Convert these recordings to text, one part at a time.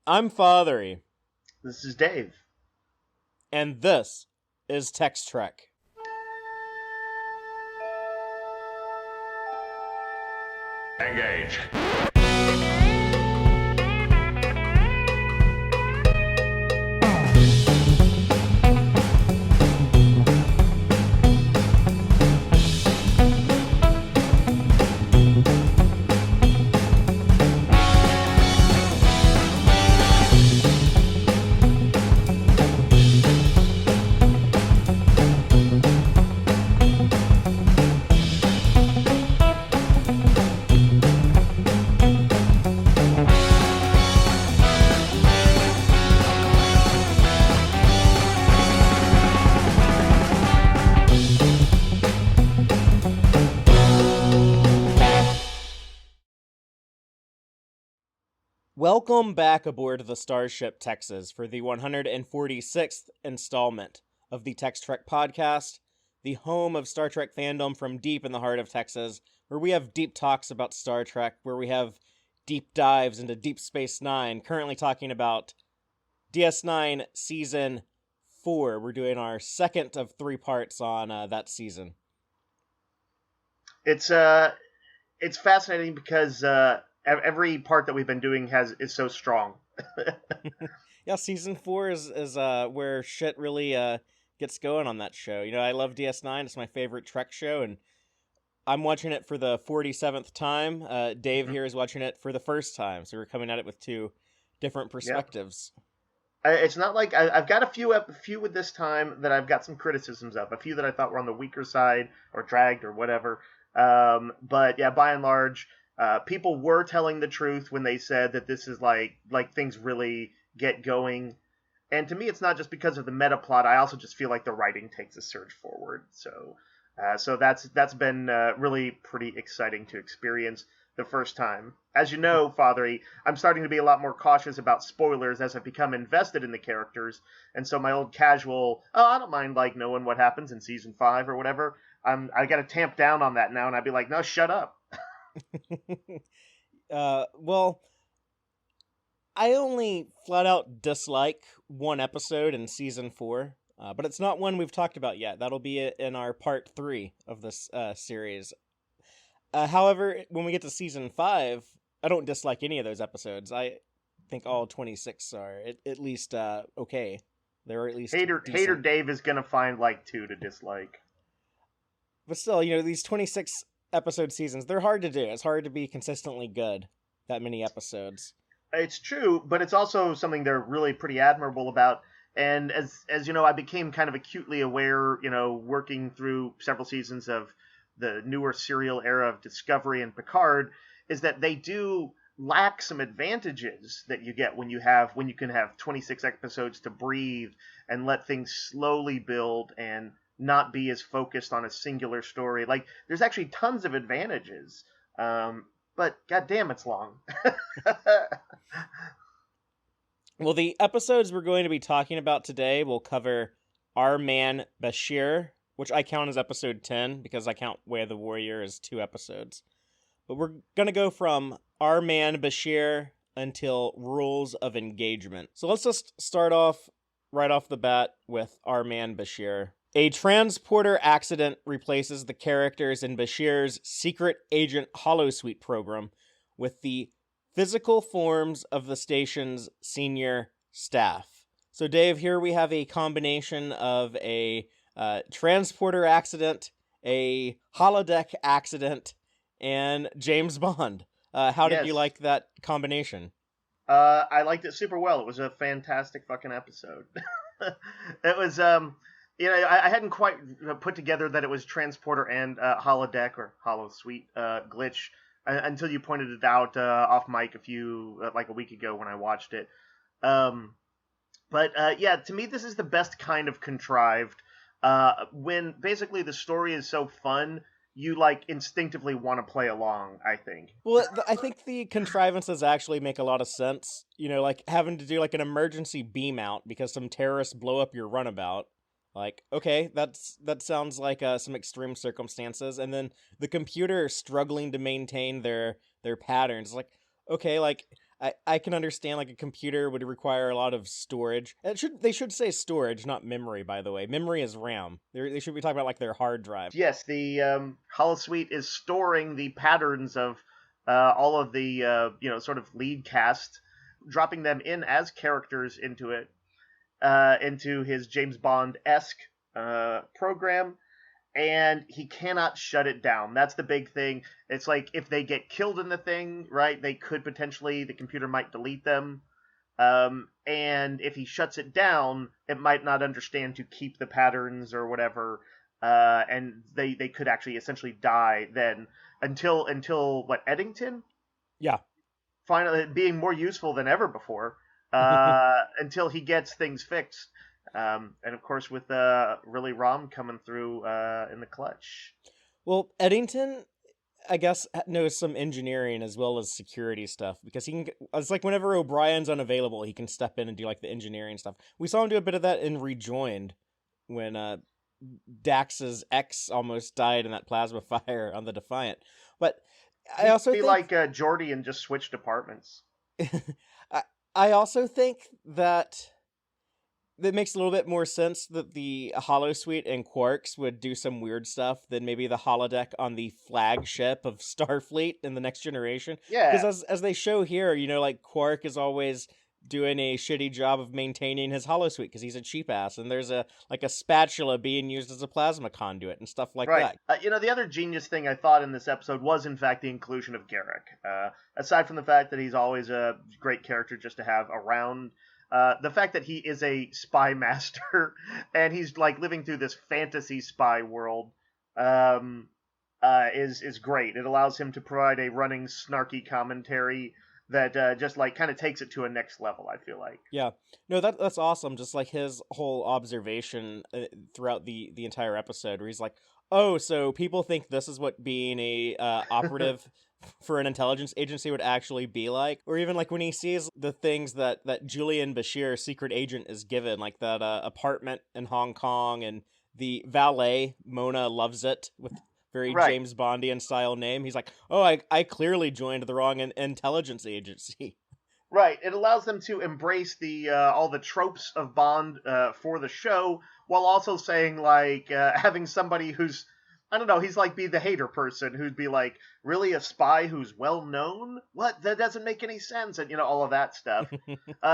I'm Fatheree, This is Dave. and this is Tex-Trek. Engage. Welcome back aboard the Starship Texas for the 146th installment of the Tex-Trek podcast, the home of Star Trek fandom from deep in the heart of Texas, where we have deep talks about Star Trek, where we have deep dives into Deep Space Nine, currently talking about DS9 Season 4. We're doing our second of 3 parts on that season. It's fascinating because every part that we've been doing is so strong. Yeah, Season 4 is where shit really gets going on that show. You know, I love DS9. It's my favorite Trek show, and I'm watching it for the 47th time. Dave here is watching it for the first time, so we're coming at it with two different perspectives. It's not like I've got a few with this time that I've got some criticisms of. A few that I thought were on the weaker side or dragged or whatever. But yeah, by and large, people were telling the truth when they said that this is like things really get going. And to me, it's not just because of the meta plot. I also just feel like the writing takes a surge forward. So that's been really pretty exciting to experience the first time. As you know, Fatheree, I'm starting to be a lot more cautious about spoilers as I've become invested in the characters. And so my old casual, I don't mind like knowing what happens in season 5 or whatever. I got to tamp down on that now, and I'd be like, no, shut up. Well, I only flat out dislike one episode in season 4, but it's not one we've talked about yet. That'll be in our part 3 of this series. However, when we get to season 5, I don't dislike any of those episodes. I think all 26 are at least okay. They're at least Hater decent. Dave is gonna find like 2 to dislike. But still, you know, these 26 episode seasons, they're hard to do. It's hard to be consistently good that many episodes. It's true, but it's also something they're really pretty admirable about. And as you know, I became kind of acutely aware, you know, working through several seasons of the newer serial era of Discovery and Picard, is that they do lack some advantages that you get when you can have 26 episodes to breathe and let things slowly build and not be as focused on a singular story. Like, there's actually tons of advantages, but goddamn, it's long. Well, the episodes we're going to be talking about today will cover Our Man Bashir, which I count as episode 10 because I count Way of the Warrior as 2 episodes. But we're going to go from Our Man Bashir until Rules of Engagement. So let's just start off right off the bat with Our Man Bashir. A transporter accident replaces the characters in Bashir's secret agent holosuite program with the physical forms of the station's senior staff. So Dave, here we have a combination of a transporter accident, a holodeck accident, and James Bond. How did you like that combination? I liked it super well. It was a fantastic fucking episode. It was, you know, I hadn't quite put together that it was transporter and holodeck or holosuite glitch until you pointed it out off mic a week ago when I watched it. But yeah, to me, this is the best kind of contrived. When basically the story is so fun, you like instinctively want to play along, I think. Well, I think the contrivances actually make a lot of sense. You know, like having to do like an emergency beam out because some terrorists blow up your runabout. Like, okay, that sounds like some extreme circumstances, and then the computer struggling to maintain their patterns. Like, okay, like I can understand like a computer would require a lot of storage. They should say storage, not memory, by the way. Memory is RAM. They should be talking about like their hard drive. Yes, the holosuite is storing the patterns of all of the sort of lead cast, dropping them in as characters into it, into his James Bond-esque program, and he cannot shut it down. That's the big thing. It's like if they get killed in the thing, right, they could potentially, the computer might delete them. And if he shuts it down, it might not understand to keep the patterns or whatever, and they could actually essentially die then until what, Eddington? Yeah. Finally being more useful than ever before, until he gets things fixed. And of course, with really Rom coming through in the clutch. Well, Eddington, I guess, knows some engineering as well as security stuff because he can. It's like whenever O'Brien's unavailable, he can step in and do like the engineering stuff. We saw him do a bit of that in Rejoined when Dax's ex almost died in that plasma fire on the Defiant. But I also be think like Geordi and just switch departments. I also think that makes a little bit more sense that the holosuite and Quarks would do some weird stuff than maybe the holodeck on the flagship of Starfleet in the Next Generation. Yeah. Because as they show here, like Quark is always doing a shitty job of maintaining his holosuite because he's a cheap ass, and there's a spatula being used as a plasma conduit and stuff like that. The other genius thing I thought in this episode was in fact the inclusion of Garrick. Aside from the fact that he's always a great character just to have around, the fact that he is a spy master and he's like living through this fantasy spy world is great. It allows him to provide a running snarky commentary that just like kind of takes it to a next level, I feel like. Yeah. No, that's awesome. Just like his whole observation throughout the entire episode where he's like, oh, so people think this is what being a operative for an intelligence agency would actually be like. Or even like when he sees the things that Julian Bashir, secret agent, is given, like that apartment in Hong Kong and the valet, Mona Loves It, with very James Bondian style name. He's like, oh, I clearly joined the wrong intelligence agency. Right. It allows them to embrace the all the tropes of Bond for the show, while also saying like having somebody who's, I don't know, he's like be the hater person who'd be like, really a spy who's well known? What? That doesn't make any sense, and all of that stuff.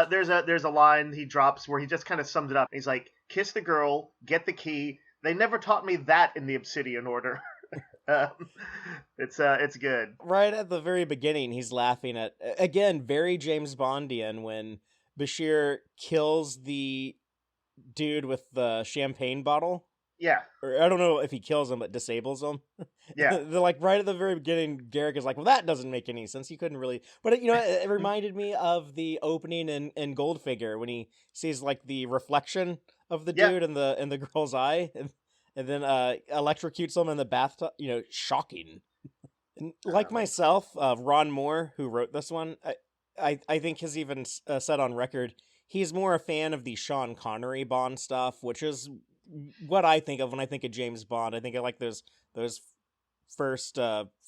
There's a line he drops where he just kind of sums it up. He's like, kiss the girl, get the key. They never taught me that in the Obsidian Order. It's good. Right at the very beginning, he's laughing at, again, very James Bondian when Bashir kills the dude with the champagne bottle. Yeah. Or I don't know if he kills him, but disables him. Yeah. They're like, right at the very beginning, Garrick is like, well, that doesn't make any sense. You couldn't really... But, it reminded me of the opening in Goldfinger when he sees, like, the reflection of the dude in the girl's eye. And then electrocutes them in the bathtub. Shocking. And like myself, Ron Moore, who wrote this one, I think has even said on record, he's more a fan of the Sean Connery Bond stuff, which is what I think of when I think of James Bond. I think I like those first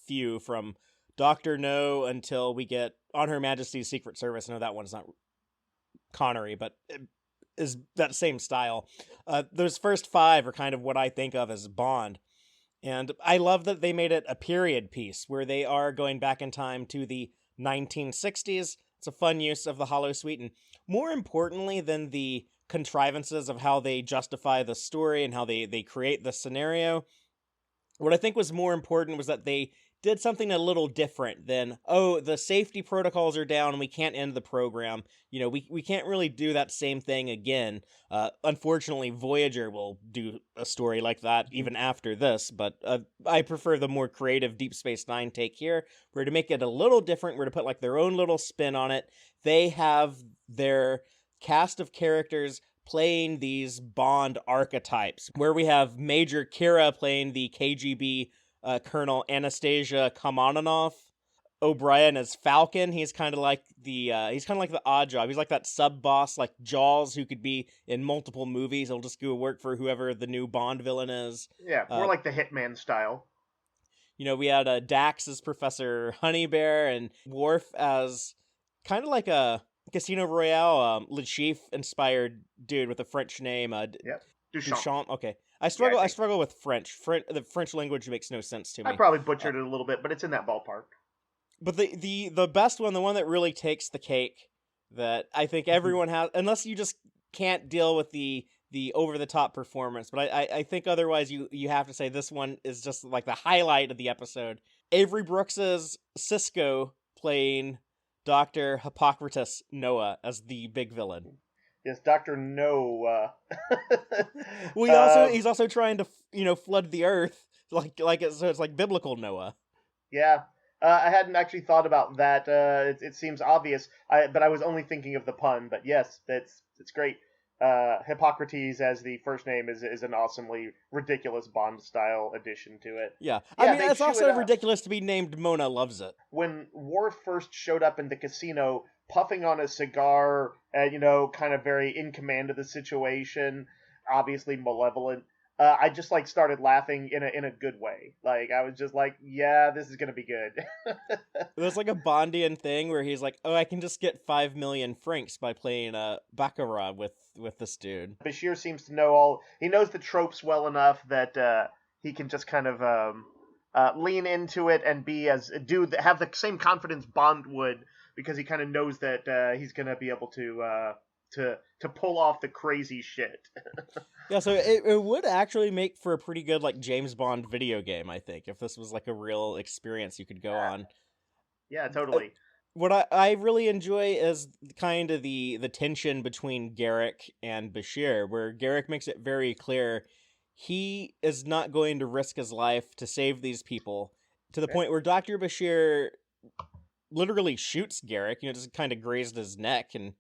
few from Dr. No until we get On Her Majesty's Secret Service. I know that one's not Connery, but is that same style. Those first 5 are kind of what I think of as Bond. And I love that they made it a period piece where they are going back in time to the 1960s. It's a fun use of the holosuite. And more importantly than the contrivances of how they justify the story and how they create the scenario, what I think was more important was that they did something a little different than, oh, the safety protocols are down and we can't end the program. We can't really do that same thing again. Unfortunately, Voyager will do a story like that even after this, but I prefer the more creative Deep Space Nine take here. We're to make it a little different. We're to put like their own little spin on it. They have their cast of characters playing these Bond archetypes, where we have Major Kira playing the KGB Colonel Anastasia Kamenov. O'Brien as Falcon. He's kind of like the odd job. He's like that sub boss, like Jaws, who could be in multiple movies. He'll just go work for whoever the new Bond villain is. Yeah, more like the Hitman style. We had Dax as Professor Honeybear and Worf as kind of like a Casino Royale, Le Chiffre inspired dude with a French name, Yep. Duchamp. Duchamp. Okay, I Yeah, I struggle with French. The French language makes no sense to I me. probably butchered it a little bit, but it's in that ballpark. But the best one, the one that really takes the cake, that I think everyone has, unless you just can't deal with the over the top performance. But I think otherwise you have to say this one is just like the highlight of the episode. Avery Brooks's Cisco playing Dr. Hippocrates Noah as the big villain. Yes, Dr. No. Well, he's also trying to flood the earth so it's like biblical Noah. Yeah. I hadn't actually thought about that. It seems obvious, but I was only thinking of the pun. But yes, it's great. Hippocrates as the first name is an awesomely ridiculous Bond style addition to it. Yeah, Yeah, I mean they it's chew also it up. ridiculous to be named Mona Loves It. When Worf first showed up in the casino, puffing on a cigar, kind of very in command of the situation, obviously malevolent. I just like started laughing in a good way. Like I was just like, yeah, this is gonna be good. There's like a Bondian thing where he's like, "Oh, I can just get 5 million francs by playing baccarat with this dude." Bashir seems to know all. He knows the tropes well enough that he can just kind of lean into it and have the same confidence Bond would, because he kind of knows that he's gonna be able to pull off the crazy shit. Yeah, so it would actually make for a pretty good like James Bond video game, I think, if this was like a real experience you could go on. Yeah, totally. What I really enjoy is kind of the tension between Garrick and Bashir, where Garrick makes it very clear he is not going to risk his life to save these people, to the point where Dr. Bashir literally shoots Garrick, just kind of grazed his neck, and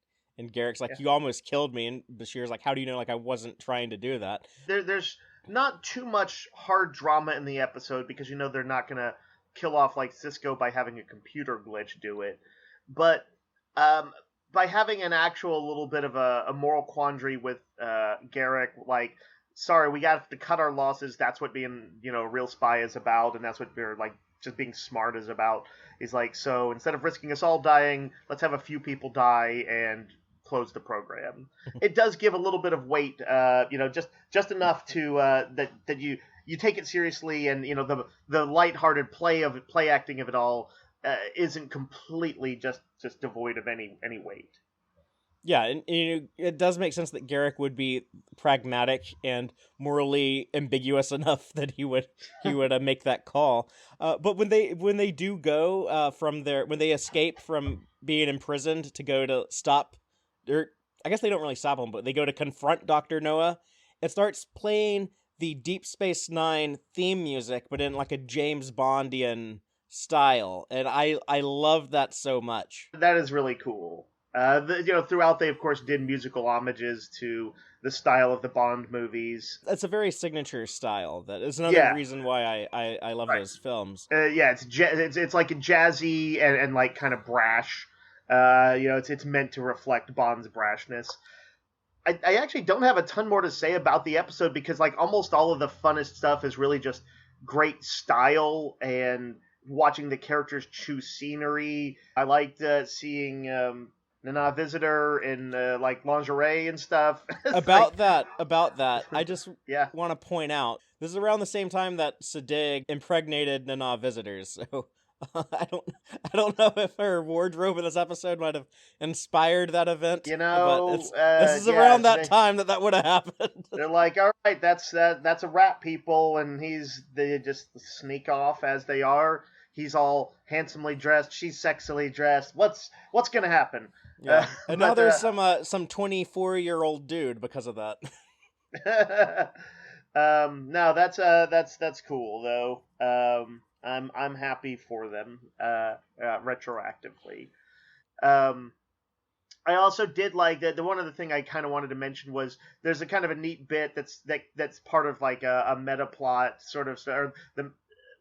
Garrick's like, "You almost killed me," and Bashir's like, "How do you know like I wasn't trying to do that?" There's not too much hard drama in the episode because they're not gonna kill off like Cisco by having a computer glitch do it, but by having an actual little bit of a moral quandary with Garrick, like, sorry, we got to cut our losses. That's what being a real spy is about, and that's what we're like just being smart is about. He's like, so instead of risking us all dying, let's have a few people die and close the program. It does give a little bit of weight, just enough to that you take it seriously, and the lighthearted play acting of it all isn't completely just devoid of any weight. Yeah, and it does make sense that Garrick would be pragmatic and morally ambiguous enough that he would make that call. But when they do go when they escape from being imprisoned to go to stop, or I guess they don't really stop him, but they go to confront Dr. Noah. It starts playing the Deep Space Nine theme music, but in like a James Bondian style, and I love that so much. That is really cool. Throughout they of course did musical homages to the style of the Bond movies. It's a very signature style. That is another reason why I love those films. It's like a jazzy and like kind of brash. It's meant to reflect Bond's brashness. I actually don't have a ton more to say about the episode because like almost all of the funnest stuff is really just great style and watching the characters choose scenery. I liked seeing Nana Visitor in like lingerie and stuff. About that, I just want to point out this is around the same time that Sadig impregnated Nana Visitors, so I don't know if her wardrobe in this episode might have inspired that event. But this is around that time that would have happened. They're like, all right, that's a wrap, people, and they just sneak off as they are. He's all handsomely dressed. She's sexily dressed. What's gonna happen? Yeah, and now there's some 24-year-old dude because of that. No, that's cool though. I'm happy for them retroactively. I also did like the one other thing I kind of wanted to mention was there's a kind of a neat bit that's part of like a meta plot sort of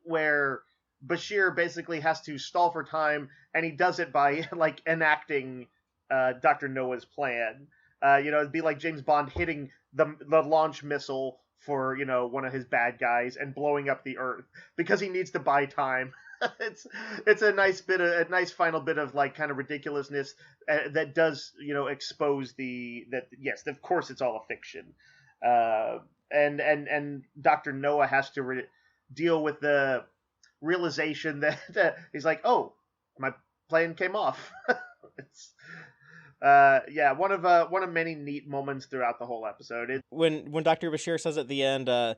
where Bashir basically has to stall for time, and he does it by like enacting Dr. Noah's plan. It'd be like James Bond hitting the launch missile for one of his bad guys and blowing up the Earth because he needs to buy time. it's a nice final bit of like kind of ridiculousness that does expose that yes, of course it's all a fiction, and Dr. Noah has to deal with the realization that he's like, oh, my plane came off. It's yeah, one of many neat moments throughout the whole episode. When Dr. Bashir says at the end,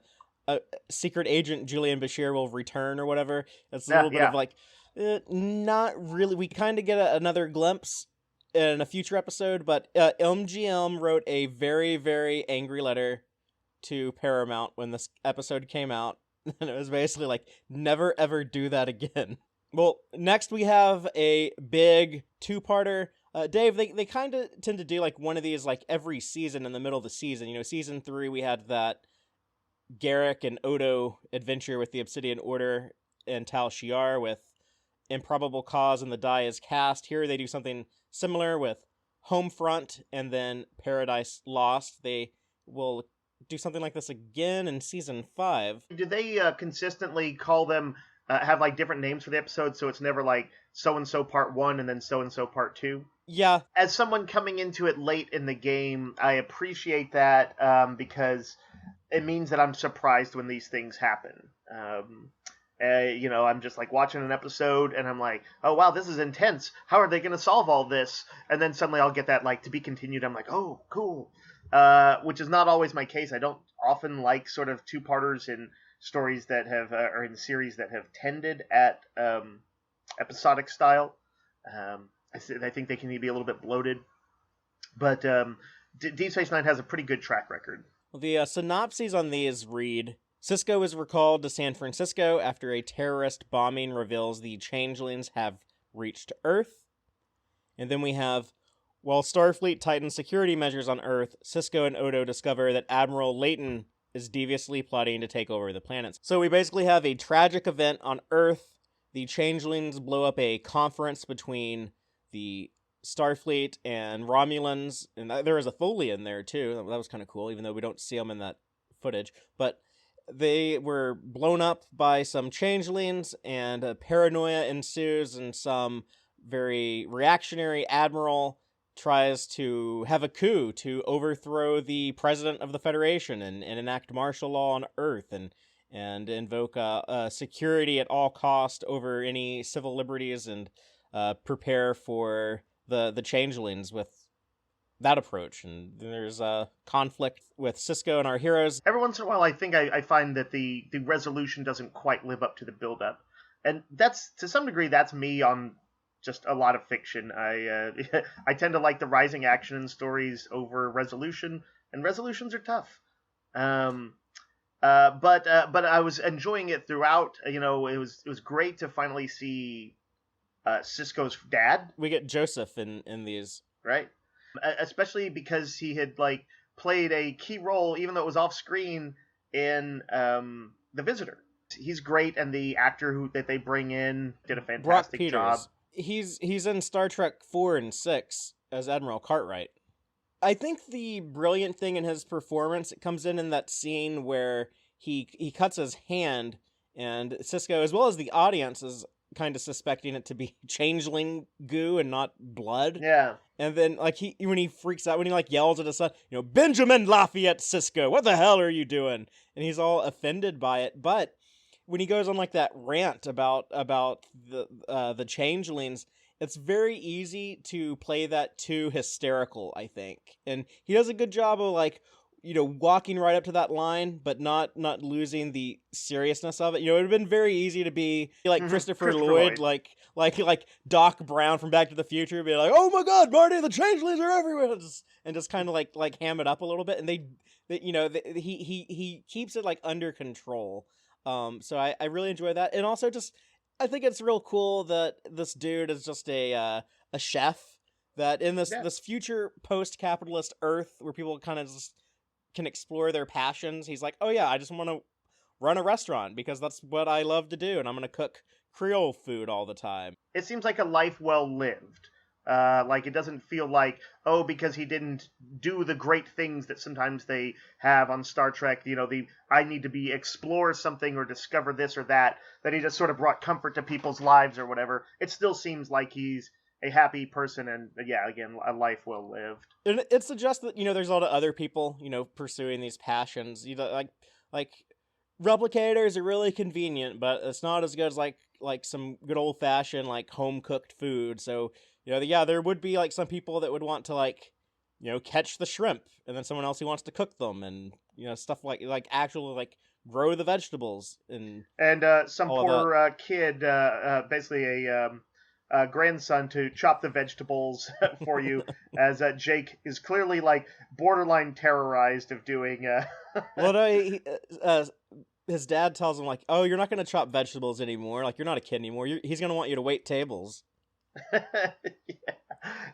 secret agent Julian Bashir will return or whatever, it's a little bit of like, not really. We kind of get another glimpse in a future episode, but MGM wrote a very, very angry letter to Paramount when this episode came out, and it was basically like, never ever do that again. Well, next we have a big two-parter. Dave, they kind of tend to do like one of these like every season in the middle of the season. Season 3 we had that Garrick and Odo adventure with the Obsidian Order and Tal Shiar with Improbable Cause and the Die is Cast. Here they do something similar with Homefront and then Paradise Lost. They will do something like this again in season 5. Do they consistently call them have like different names for the episodes, so it's never like so and so part 1 and then so and so part 2? Yeah. As someone coming into it late in the game, I appreciate that because it means that I'm surprised when these things happen. I'm just like watching an episode and I'm like, oh wow, this is intense. How are they going to solve all this? And then suddenly I'll get that like to be continued. I'm like, oh, cool. Which is not always my case. I don't often like sort of two-parters in stories that have or in series that have tended at episodic style. I think they can be a little bit bloated, but Deep Space Nine has a pretty good track record. Well, the synopses on these read: Sisko is recalled to San Francisco after a terrorist bombing reveals the changelings have reached Earth. And then we have, while Starfleet tightens security measures on Earth, Sisko and Odo discover that Admiral Layton is deviously plotting to take over the planets. So we basically have a tragic event on Earth. The changelings blow up a conference between the Starfleet and Romulans, and there was a Tholian there too. That was kind of cool, even though we don't see them in that footage. But they were blown up by some changelings, and paranoia ensues, and some very reactionary admiral tries to have a coup to overthrow the president of the Federation and enact martial law on Earth and invoke security at all cost over any civil liberties and prepare for the changelings with that approach. And there's a conflict with Sisko and our heroes. Every once in a while, I think I find that the resolution doesn't quite live up to the build-up. And that's, to some degree, that's me on just a lot of fiction. I tend to like the rising action in stories over resolution, and resolutions are tough. But I was enjoying it throughout. It was great to finally see Sisko's dad. We get Joseph in these, right? Especially because he had like played a key role, even though it was off screen, in The Visitor. He's great, and the actor that they bring in did a fantastic job. He's in Star Trek 4 and 6 as Admiral Cartwright. I think the brilliant thing in his performance, it comes in that scene where he cuts his hand, and Sisko, as well as the audience, is kind of suspecting it to be changeling goo and not blood. Yeah. And then like when he freaks out, when he like yells at his son, Benjamin Lafayette Sisko, what the hell are you doing? And he's all offended by it. But when he goes on like that rant about the changelings, it's very easy to play that too hysterical, I think. And he does a good job of like, walking right up to that line, but not losing the seriousness of it. It would have been very easy to be like Christopher Lloyd, like Doc Brown from Back to the Future, be like, "Oh my God, Marty, the changelings are everywhere," and just kind of like ham it up a little bit. And he keeps it like under control. So I really enjoy that, and also just I think it's real cool that this dude is just a chef. That in this future post-capitalist Earth where people kind of just can explore their passions, he's like, oh yeah, I just want to run a restaurant because that's what I love to do, and I'm going to cook Creole food all the time. It seems like a life well lived. Like, it doesn't feel like, oh, because he didn't do the great things that sometimes they have on Star Trek, I need to explore something or discover this or that he just sort of brought comfort to people's lives or whatever. It still seems like he's a happy person and, yeah, again, a life well lived. And it suggests that, there's a lot of other people, pursuing these passions. Like replicators are really convenient, but it's not as good as like some good old fashioned like home cooked food. So, yeah, there would be like some people that would want to like, catch the shrimp, and then someone else who wants to cook them, and stuff like actually like grow the vegetables and some all of that. poor kid, basically a grandson to chop the vegetables for you, as Jake is clearly like borderline terrorized of doing. Well, no, his dad tells him like, "Oh, you're not gonna chop vegetables anymore. Like, you're not a kid anymore. He's gonna want you to wait tables." Yeah.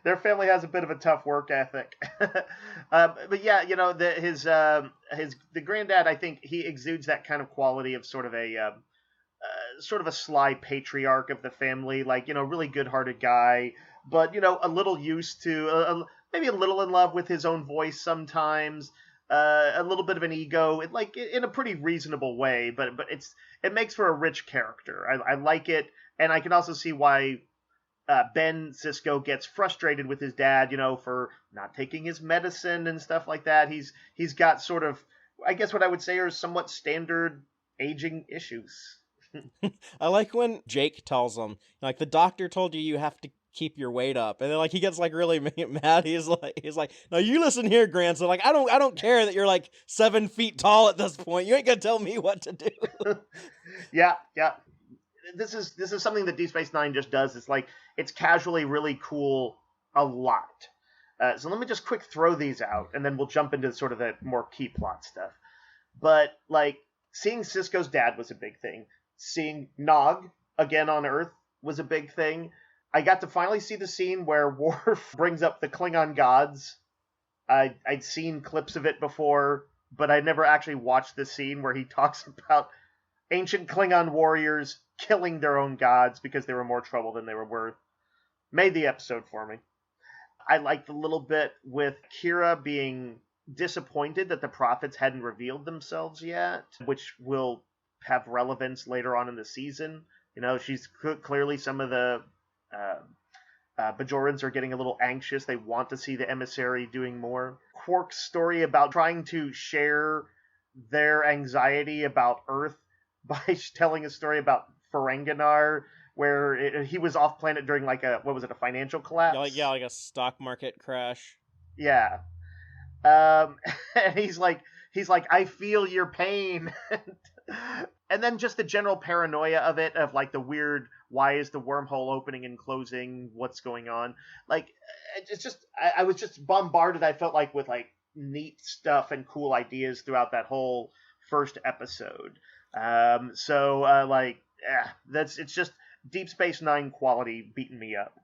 Their family has a bit of a tough work ethic, but yeah, the granddad. I think he exudes that kind of quality of sort of a sly patriarch of the family, like, really good-hearted guy, but, a little used to, maybe a little in love with his own voice sometimes, a little bit of an ego, like, in a pretty reasonable way, but it makes for a rich character. I like it, and I can also see why Ben Sisko gets frustrated with his dad, for not taking his medicine and stuff like that. He's got sort of, I guess what I would say are somewhat standard aging issues. I like when Jake tells him, like, the doctor told you have to keep your weight up, and then like he gets like really mad. He's like, "No, you listen here, grandson. Like, I don't care that you're like 7 feet tall at this point. You ain't gonna tell me what to do." Yeah. This is something that Deep Space Nine just does. It's like it's casually really cool a lot. So let me just quick throw these out, and then we'll jump into sort of the more key plot stuff. But like seeing Sisko's dad was a big thing. Seeing Nog again on Earth was a big thing. I got to finally see the scene where Worf brings up the Klingon gods. I'd seen clips of it before, but I never actually watched the scene where he talks about ancient Klingon warriors killing their own gods because they were more trouble than they were worth. Made the episode for me. I liked a little bit with Kira being disappointed that the prophets hadn't revealed themselves yet, which will have relevance later on in the season. She's clearly some of the Bajorans are getting a little anxious. They want to see the emissary doing more. Quark's story about trying to share their anxiety about Earth by telling a story about Ferenginar, where he was off planet during like a financial collapse? Yeah, like a stock market crash. Yeah. And he's like, I feel your pain. And then just the general paranoia of it, of like the weird, why is the wormhole opening and closing? What's going on? Like, it's just, I was just bombarded, I felt like, with like neat stuff and cool ideas throughout that whole first episode. It's just Deep Space Nine quality beating me up.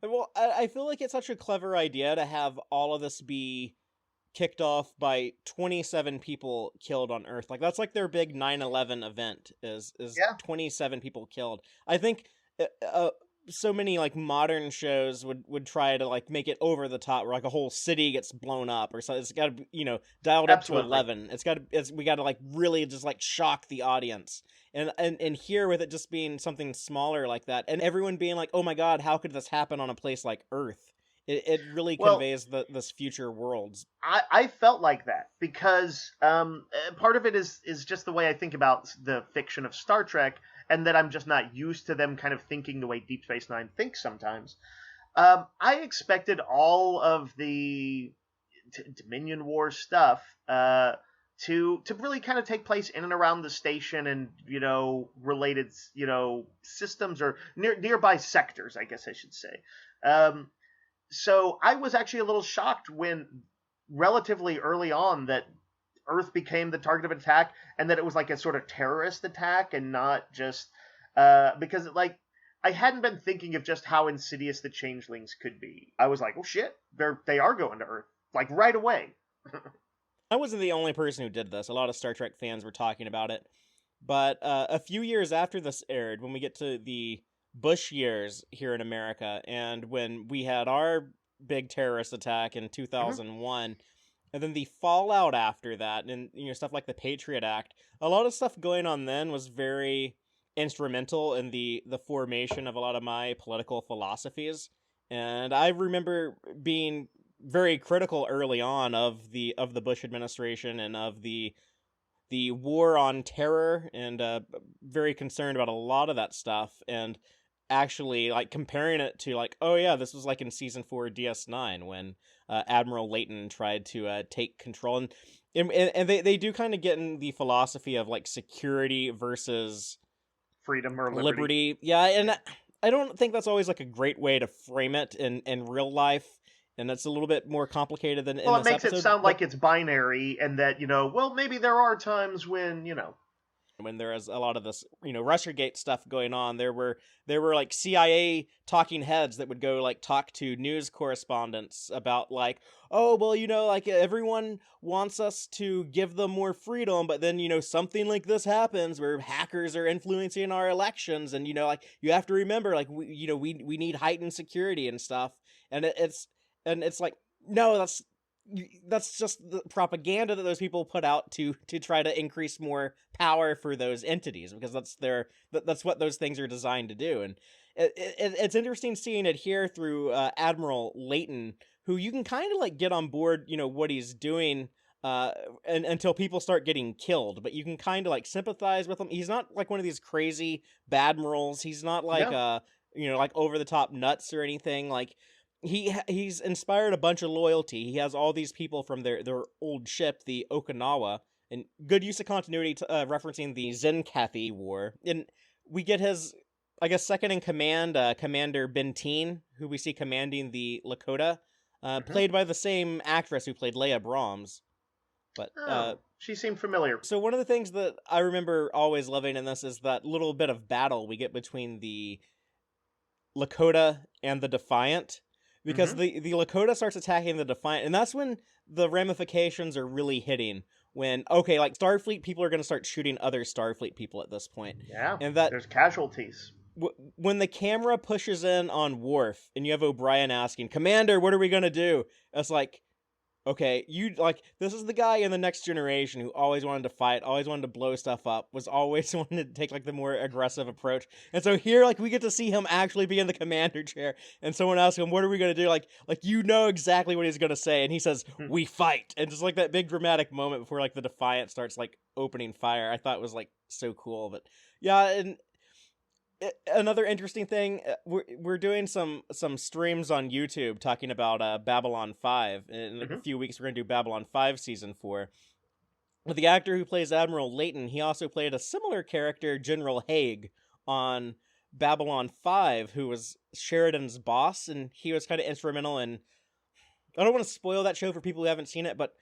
Well, I feel like it's such a clever idea to have all of this be kicked off by 27 people killed on Earth. Like, that's like their big 9/11 event is 27 people killed. I think so many like modern shows would try to like make it over the top, where like a whole city gets blown up or so. It's got to be, dialed up to 11. We got to like really just like shock the audience. And here, with it just being something smaller like that, and everyone being like, "Oh my God, how could this happen on a place like Earth?" It really conveys this future worlds. I felt like that because part of it is just the way I think about the fiction of Star Trek, and that I'm just not used to them kind of thinking the way Deep Space Nine thinks sometimes. I expected all of the Dominion War stuff to really kind of take place in and around the station and, related, systems or nearby sectors, I guess I should say. So I was actually a little shocked when relatively early on that Earth became the target of attack, and that it was like a sort of terrorist attack and not just because like I hadn't been thinking of just how insidious the changelings could be. I was like, oh shit, they are going to Earth like right away. I wasn't the only person who did this. A lot of Star Trek fans were talking about it. But a few years after this aired, when we get to the Bush years here in America, and when we had our big terrorist attack in 2001, and then the fallout after that, and stuff like the Patriot Act, a lot of stuff going on then was very instrumental in the formation of a lot of my political philosophies. And I remember being very critical early on of the Bush administration and of the war on terror, and very concerned about a lot of that stuff, and actually like comparing it to like, oh yeah, this was like in season 4 DS9 when Admiral Layton tried to take control, and they do kind of get in the philosophy of like security versus freedom or liberty. Yeah, and I don't think that's always like a great way to frame it in real life, and that's a little bit more complicated than in Well, this it makes episode, it sound like it's binary, and that, well, maybe there are times when, when there was a lot of this, Russiagate stuff going on, there were like CIA talking heads that would go like talk to news correspondents about like, oh, well, like everyone wants us to give them more freedom, but then, something like this happens where hackers are influencing our elections, and, like, you have to remember, like, we need heightened security and stuff. And it's like, no, that's just the propaganda that those people put out to try to increase more power for those entities, because that's what those things are designed to do. And it's interesting seeing it here through Admiral Layton, who you can kind of like get on board, what he's doing, and until people start getting killed, but you can kind of like sympathize with him. He's not like one of these crazy badmirals. He's not like like over the top nuts or anything. Like, he's inspired a bunch of loyalty. He has all these people from their old ship, the Okinawa, and good use of continuity to, referencing the Zenkathy War. And we get his, I guess, second in command, Commander Benteen, who we see commanding the Lakota, played by the same actress who played Leia Brahms. But she seemed familiar. So one of the things that I remember always loving in this is that little bit of battle we get between the Lakota and the Defiant. Because the Lakota starts attacking the Defiant, and that's when the ramifications are really hitting. When, okay, like, Starfleet people are going to start shooting other Starfleet people at this point. Yeah, and that there's casualties. When the camera pushes in on Worf, and you have O'Brien asking, Commander, what are we going to do? It's like, okay, this is the guy in the Next Generation who always wanted to fight, always wanted to blow stuff up, was always wanting to take, like, the more aggressive approach. And so here, like, we get to see him actually be in the commander chair, and someone asks him, what are we going to do? Like, exactly what he's going to say, and he says, we fight! And just, like, that big dramatic moment before, like, the Defiant starts, like, opening fire, I thought was, like, so cool. But, yeah, and another interesting thing, we're doing some streams on YouTube talking about Babylon 5. In a few weeks we're going to do Babylon 5 season 4. But the actor who plays Admiral Layton, he also played a similar character, General Haig, on Babylon 5, who was Sheridan's boss, and he was kind of instrumental in... I don't want to spoil that show for people who haven't seen it, but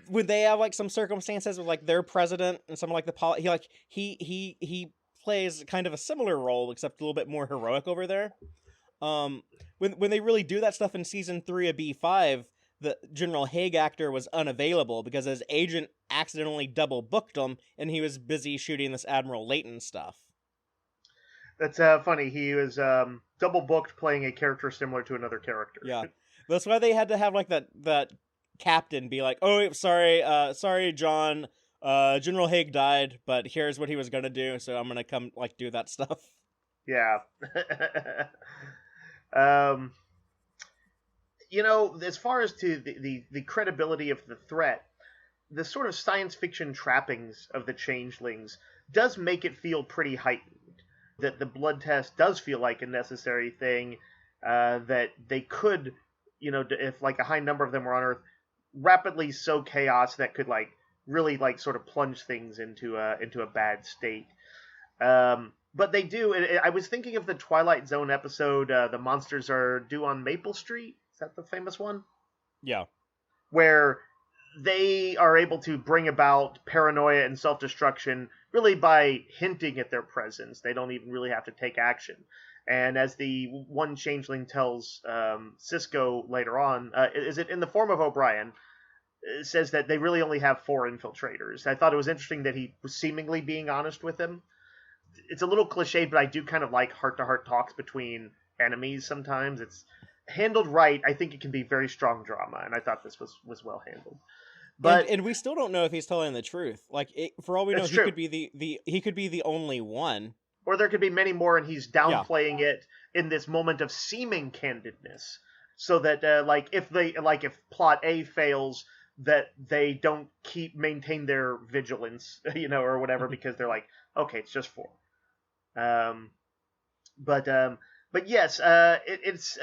when they have like some circumstances with like their president and some like the he plays kind of a similar role, except a little bit more heroic over there. When they really do that stuff in season 3 of B5, the General Haig actor was unavailable because his agent accidentally double booked him, and he was busy shooting this Admiral Layton stuff. That's funny. He was double booked playing a character similar to another character. Yeah, that's why they had to have like that captain be like, "Oh, sorry, John. General Haig died, but here's what he was gonna do, so I'm gonna come like do that stuff." Yeah. As far as to the credibility of the threat, the sort of science fiction trappings of the changelings does make it feel pretty heightened. That the blood test does feel like a necessary thing, that they could, if like a high number of them were on Earth, rapidly sow chaos that could like really like sort of plunge things into a bad state. But they do. I was thinking of the Twilight Zone episode, "The Monsters Are Due on Maple Street." Is that the famous one? Yeah. Where they are able to bring about paranoia and self-destruction really by hinting at their presence. They don't even really have to take action. And as the one changeling tells Cisco later on, is it in the form of O'Brien, says that they really only have 4 infiltrators. I thought it was interesting that he was seemingly being honest with him. it's a little cliched, but I do kind of like heart-to-heart talks between enemies sometimes. It's handled right. I think it can be very strong drama, and I thought this was well handled. But and we still don't know if he's telling the truth. Like, for all we know, it's he true. could be he could be the only one. Or there could be many more, and he's Yeah. downplaying it in this moment of seeming candidness, so that if plot A fails, that they don't maintain their vigilance, or whatever, because they're like, okay, it's just 4. But yes, it's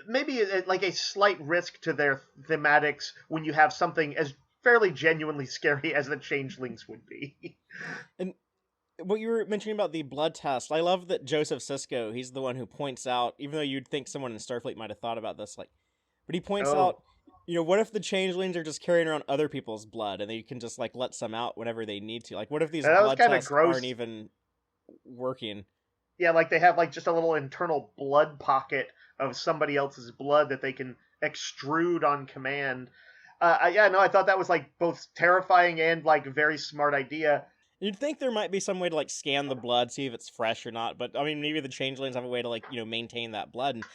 maybe like a slight risk to their thematics when you have something as fairly genuinely scary as the changelings would be. And what you were mentioning about the blood test, I love that Joseph Sisko, he's the one who points out, even though you'd think someone in Starfleet might have thought about this, like, but he points out, what if the changelings are just carrying around other people's blood and they can just like let some out whenever they need to? Like, what if these blood tests aren't even working? Yeah, like they have like just a little internal blood pocket of somebody else's blood that they can extrude on command. I thought that was like both terrifying and like a very smart idea. You'd think there might be some way to like scan the blood, see if it's fresh or not, but I mean, maybe the changelings have a way to like, maintain that blood. And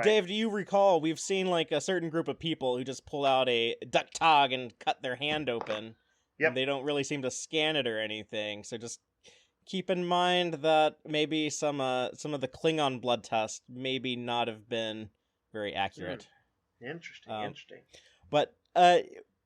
Dave, do you recall we've seen like a certain group of people who just pull out a duck tog and cut their hand open? Yep. They don't really seem to scan it or anything, so just keep in mind that maybe some of the Klingon blood tests maybe not have been very accurate. Interesting. But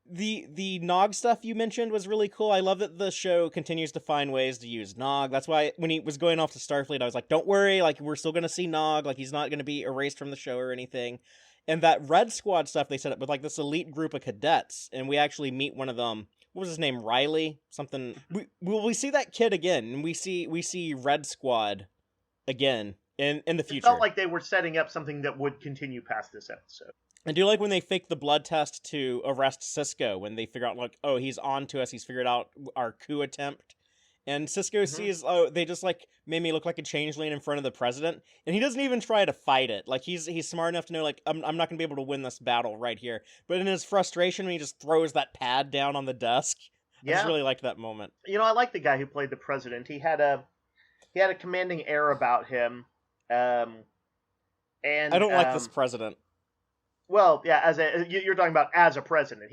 the Nog stuff you mentioned was really cool. I love that the show continues to find ways to use Nog. That's why when he was going off to Starfleet, I was like, don't worry, like we're still going to see Nog. Like he's not going to be erased from the show or anything. And that Red Squad stuff they set up with like this elite group of cadets, and we actually meet one of them. What was his name? Riley? Something. We see that kid again, and we see Red Squad again in the future. It felt like they were setting up something that would continue past this episode. I do like when they fake the blood test to arrest Sisko, when they figure out, like, oh, he's on to us, he's figured out our coup attempt. And Sisko sees, oh, they just, like, made me look like a changeling in front of the president. And he doesn't even try to fight it. Like, he's smart enough to know, like, I'm not going to be able to win this battle right here. But in his frustration, when he just throws that pad down on the desk, I just really liked that moment. I like the guy who played the president. He had a commanding air about him. And I don't like this president. Well, yeah, you're talking about as a president.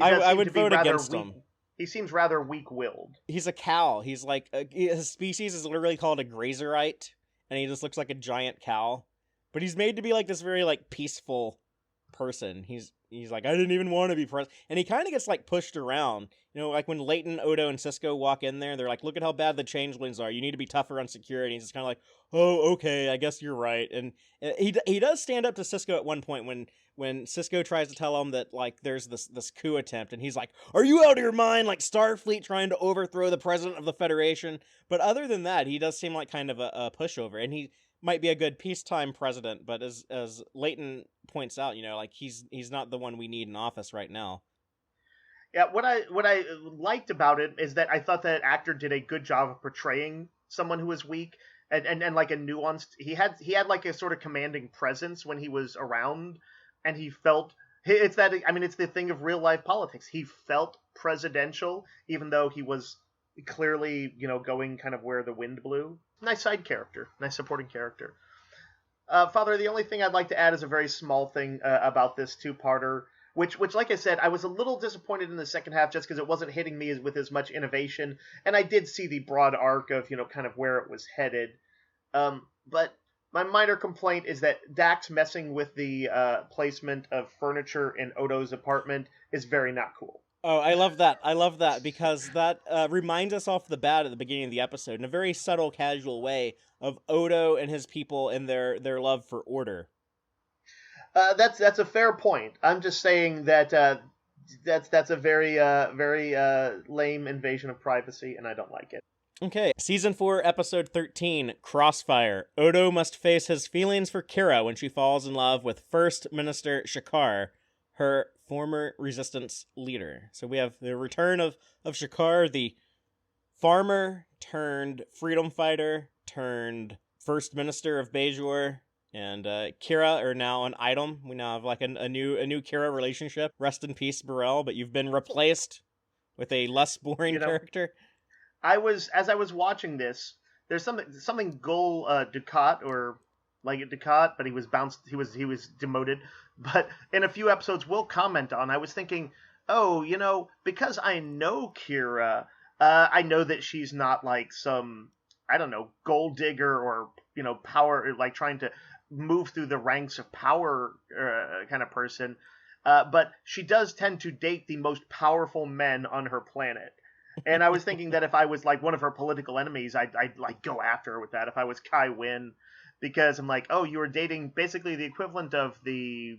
I would vote against him. He seems rather weak-willed. He's a cow. He's like, his species is literally called a grazerite, and he just looks like a giant cow. But he's made to be like this very like peaceful person. He's like, I didn't even want to be president. And he kind of gets like pushed around. Like when Leighton, Odo, and Sisko walk in there, they're like, look at how bad the changelings are. You need to be tougher on security. And he's just kind of like, oh, okay, I guess you're right. And he does stand up to Sisko at one point when Sisko tries to tell him that like there's this coup attempt, and he's like, are you out of your mind? Like Starfleet trying to overthrow the president of the Federation. But other than that, he does seem like kind of a pushover, and he might be a good peacetime president, but as Leighton points out, like he's not the one we need in office right now. Yeah, what I liked about it is that I thought that actor did a good job of portraying someone who was weak and like a nuanced. He had like a sort of commanding presence when he was around, and he felt it's the thing of real life politics. He felt presidential, even though he was clearly going kind of where the wind blew. Nice side character, nice supporting character. Father, the only thing I'd like to add is a very small thing about this two-parter, which, like I said, I was a little disappointed in the second half just because it wasn't hitting me with as much innovation, and I did see the broad arc of, kind of where it was headed. But my minor complaint is that Dax messing with the placement of furniture in Odo's apartment is very not cool. Oh, I love that because that reminds us off the bat at the beginning of the episode in a very subtle, casual way of Odo and his people and their love for order. That's a fair point. I'm just saying that that's a very lame invasion of privacy, and I don't like it. Okay, Season 4, Episode 13, Crossfire. Odo must face his feelings for Kira when she falls in love with First Minister Shakar, her former resistance leader. So we have the return of Shakar, the farmer turned freedom fighter turned First Minister of Bajor, and Kira are now an item. We now have like a new Kira relationship. Rest in peace, Burrell, but you've been replaced with a less boring character. as I was watching this, there's something Gul Dukat, or like Dukat, but he was bounced. He was demoted. But in a few episodes, we'll comment on. I was thinking, oh, because I know Kira, I know that she's not like some, I don't know, gold digger or power, like trying to move through the ranks of power kind of person. But she does tend to date the most powerful men on her planet. And I was thinking that if I was like one of her political enemies, I'd like go after her with that. If I was Kai Wynn, because I'm like, oh, you were dating basically the equivalent of a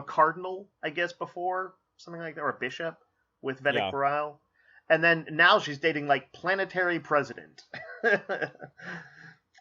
cardinal, I guess, before, something like that, or a bishop with Vedic Yeah. Baral. And then now she's dating like planetary president.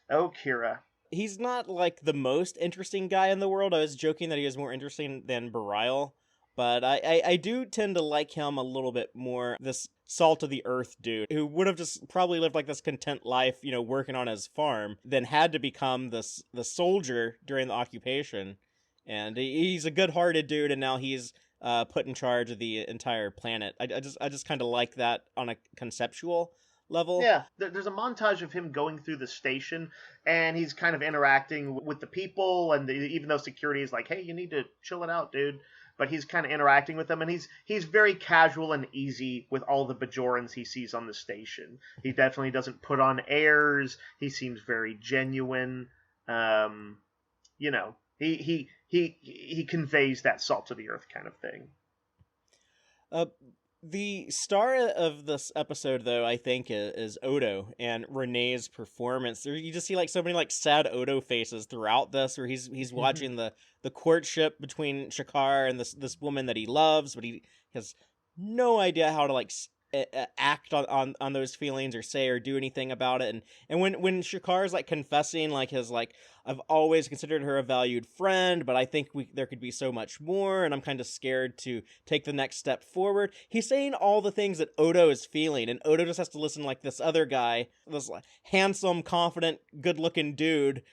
Oh, Kira. He's not like the most interesting guy in the world. I was joking that he was more interesting than Barial, but I do tend to like him a little bit more. This salt of the earth dude who would have just probably lived like this content life, working on his farm, then had to become the soldier during the occupation. And he's a good-hearted dude, and now he's put in charge of the entire planet. I just kind of like that on a conceptual level. Yeah, there's a montage of him going through the station, and he's kind of interacting with the people, and even though security is like, hey, you need to chill it out, dude. But he's kind of interacting with them, and he's very casual and easy with all the Bajorans he sees on the station. He definitely doesn't put on airs. He seems very genuine. He conveys that salt of the earth kind of thing. The star of this episode, though, I think, is Odo and Renee's performance. You just see like so many like sad Odo faces throughout this, where he's watching the courtship between Shakar and this woman that he loves, but he has no idea how to like act on those feelings or say or do anything about it. And when Shakar is like confessing like his like, I've always considered her a valued friend, but I think there could be so much more, and I'm kind of scared to take the next step forward. He's saying all the things that Odo is feeling, and Odo just has to listen like this other guy, this like handsome, confident, good-looking dude,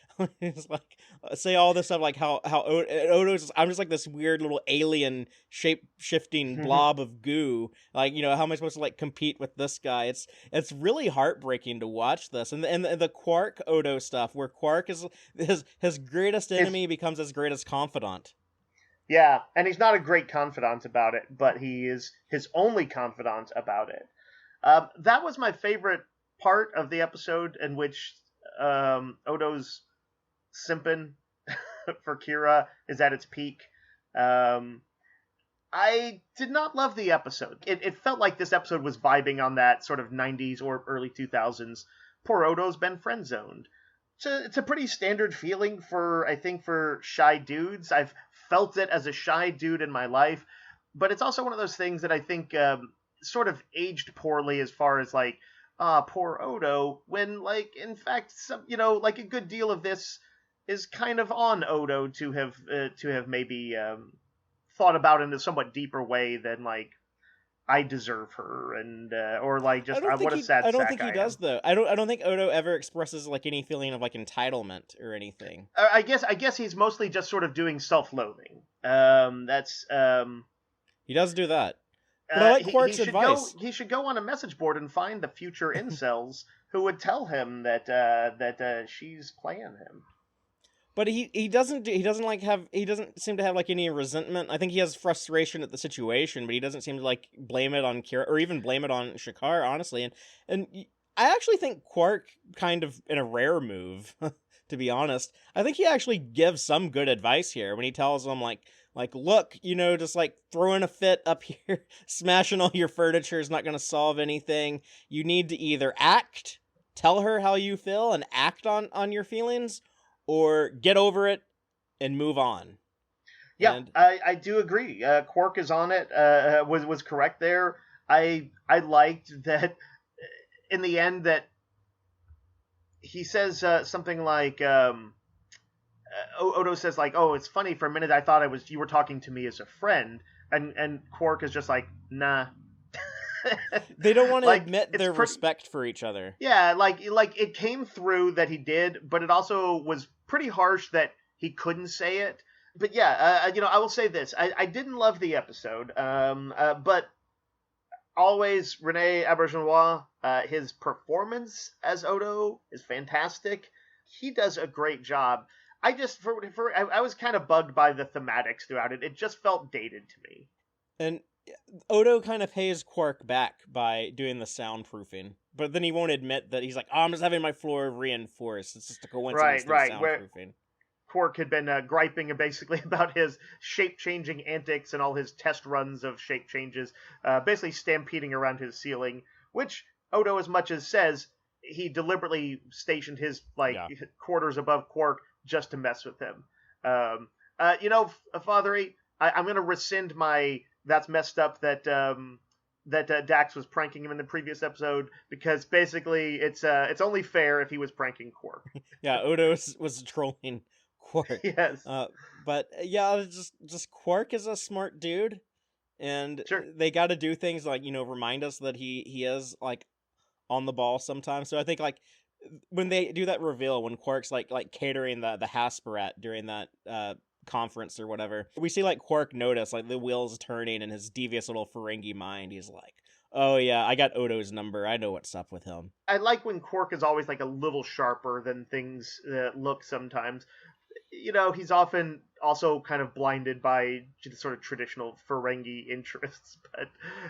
is like say all this stuff like how Odo's. I'm just like this weird little alien shape-shifting blob of goo. Like how am I supposed to like compete with this guy? It's really heartbreaking to watch this, and the Quark Odo stuff where Quark is his greatest enemy becomes his greatest confidant. Yeah, and he's not a great confidant about it, but he is his only confidant about it. That was my favorite part of the episode, in which Odo's simping for Kira is at its peak. I did not love the episode. It felt like this episode was vibing on that sort of 90s or early 2000s. Poor Odo's been friend-zoned. It's a pretty standard feeling for shy dudes. I've felt it as a shy dude in my life, but it's also one of those things that I think sort of aged poorly, as far as like, poor Odo, when like in fact like a good deal of this is kind of on Odo to have maybe thought about in a somewhat deeper way than like, I deserve her, and or like just what a sad sack I am. I don't think he does though. I don't think Odo ever expresses like any feeling of like entitlement or anything. I guess he's mostly just sort of doing self-loathing. That's he does do that. But I like Quark's advice. He should go on a message board and find the future incels who would tell him that she's playing him. But he doesn't seem to have like any resentment. I think he has frustration at the situation, but he doesn't seem to like blame it on Kira or even blame it on Shakar, honestly. And I actually think Quark, kind of in a rare move, to be honest, I think he actually gives some good advice here when he tells him like look, just like throwing a fit up here, smashing all your furniture is not going to solve anything. You need to either tell her how you feel and act on your feelings, or get over it and move on. Yeah, I do agree. Quark is on it. Was correct there. I liked that in the end that he says something like Odo says like, oh, it's funny, for a minute I thought you were talking to me as a friend, and Quark is just like, nah. They don't want to admit their respect for each other. Yeah, like it came through that he did, but it also was pretty harsh that he couldn't say it. But yeah, I will say this: I didn't love the episode, but always, Rene Auberjonois, his performance as Odo is fantastic. He does a great job. I was kind of bugged by the thematics throughout it. It just felt dated to me. And Odo kind of pays Quark back by doing the soundproofing, but then he won't admit that. He's like, "Oh, I'm just having my floor reinforced. It's just a coincidence Right. that Where soundproofing." Quark had been griping basically about his shape-changing antics and all his test runs of shape changes, basically stampeding around his ceiling, which Odo as much as says he deliberately stationed his Yeah. quarters above Quark just to mess with him. Fatheree, I'm going to rescind my that's messed up that Dax was pranking him in the previous episode, because basically it's only fair if he was pranking Quark. Yeah, Odo was trolling Quark. Yes. But yeah, just Quark is a smart dude, and Sure. they got to do things like remind us that he is like on the ball sometimes. So I think like when they do that reveal, when Quark's like catering the Hasperat during that conference or whatever, we see like Quark notice like the wheels turning in his devious little Ferengi mind. He's like, "Oh yeah, I got Odo's number. I know what's up with him." I like when Quark is always like a little sharper than things look sometimes. He's often also kind of blinded by the sort of traditional Ferengi interests,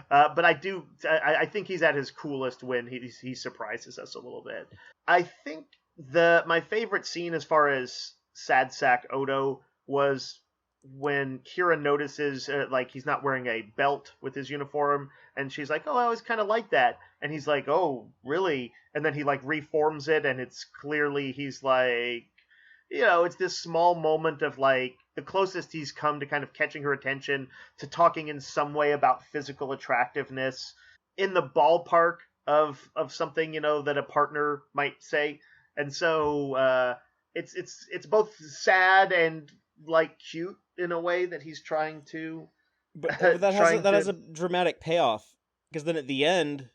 but I think he's at his coolest when he surprises us a little bit. I think my favorite scene as far as sad sack Odo was when Kira notices like he's not wearing a belt with his uniform, and she's like, "Oh, I always kind of like that," and he's like, "Oh, really?" And then he like reforms it, and it's clearly he's like, it's this small moment of like the closest he's come to kind of catching her attention, to talking in some way about physical attractiveness in the ballpark of something that a partner might say. And so it's both sad and like cute in a way that he's trying to But that has a dramatic payoff, because then at the end,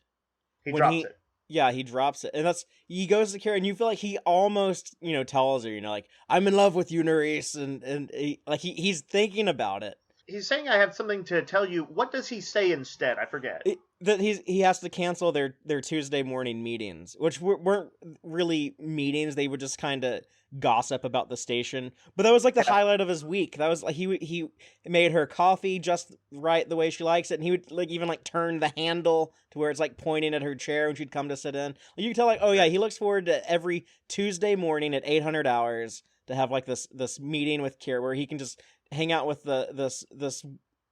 he when drops it. Yeah, he drops it, and he goes to Kira, and you feel like he almost tells her, like, "I'm in love with you, Nerys," and he's thinking about it. He's saying, "I have something to tell you." What does he say instead? I forget. That he has to cancel their Tuesday morning meetings, which weren't really meetings. They would just kind of gossip about the station. But that was like the highlight of his week. That was like he made her coffee just right the way she likes it, and he would like even like turn the handle to where it's like pointing at her chair when she'd come to sit in. Like, you can tell like, oh yeah, he looks forward to every Tuesday morning at 800 hours to have like this meeting with Kira where he can just hang out with this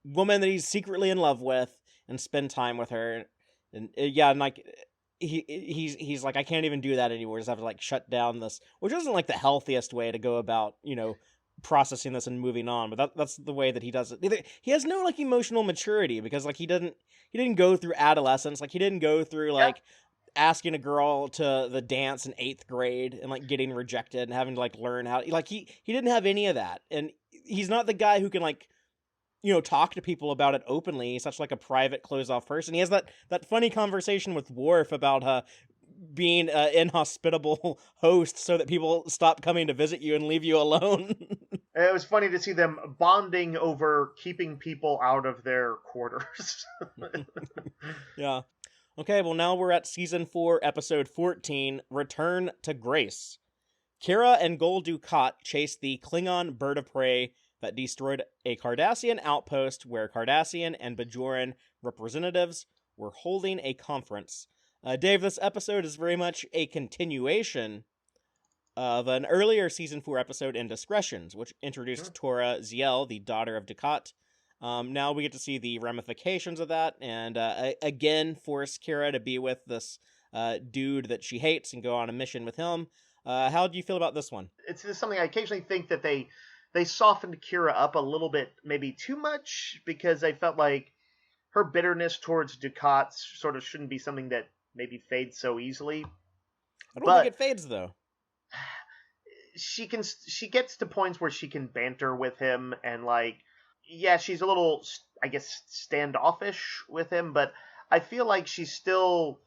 woman that he's secretly in love with and spend time with her. And like he's like, I can't even do that anymore. I just have to like shut down this, which isn't like the healthiest way to go about processing this and moving on, but that's the way that he does it. He has no like emotional maturity, because like he didn't go through adolescence. Like he didn't go through like asking a girl to the dance in 8th grade and like getting rejected and having to like learn how, like he didn't have any of that. And he's not the guy who can like talk to people about it openly. He's such like a private, closed off person. He has that funny conversation with Worf about being an inhospitable host so that people stop coming to visit you and leave you alone. It was funny to see them bonding over keeping people out of their quarters. Yeah. Okay, well now we're at season 4, episode 14, Return to Grace. Kira and Gul Dukat chase the Klingon bird of prey that destroyed a Cardassian outpost where Cardassian and Bajoran representatives were holding a conference. Dave, this episode is very much a continuation of an earlier season 4 episode, Indiscretions, which introduced Tora Ziel, the daughter of Dukat. Now we get to see the ramifications of that, and again force Kira to be with this dude that she hates and go on a mission with him. How do you feel about this one? It's just something I occasionally think that they softened Kira up a little bit, maybe too much, because I felt like her bitterness towards Dukat sort of shouldn't be something that maybe fades so easily. I don't think it fades, though. She gets to points where she can banter with him, and like, yeah, she's a little, I guess, standoffish with him, but I feel like she still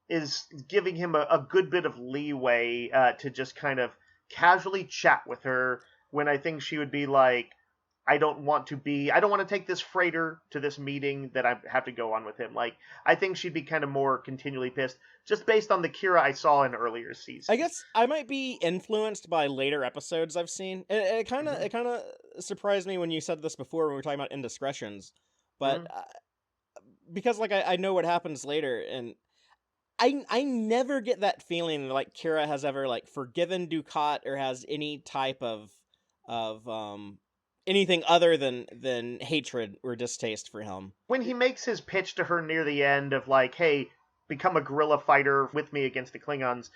is giving him a good bit of leeway to just kind of casually chat with her, when I think she would be like, I don't want to take this freighter to this meeting that I have to go on with him. Like, I think she'd be kind of more continually pissed, just based on the Kira I saw in earlier seasons. I guess I might be influenced by later episodes I've seen. It kind of surprised me when you said this before when we were talking about indiscretions, but because like I know what happens later, and I never get that feeling like Kira has ever like forgiven Dukat or has any type of anything other than hatred or distaste for him. When he makes his pitch to her near the end of like, hey, become a guerrilla fighter with me against the Klingons,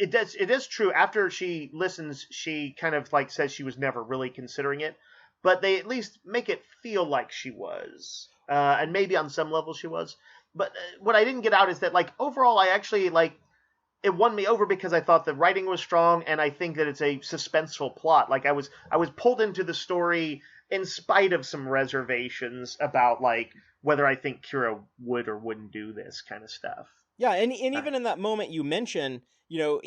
it is true. After she listens, she kind of like says she was never really considering it, but they at least make it feel like she was, and maybe on some level she was. But what I didn't get out is that, like, overall, I actually, like, it won me over because I thought the writing was strong, and I think that it's a suspenseful plot. Like, I was pulled into the story in spite of some reservations about, like, whether I think Kira would or wouldn't do this kind of stuff. Yeah, and even in that moment you mention, you know,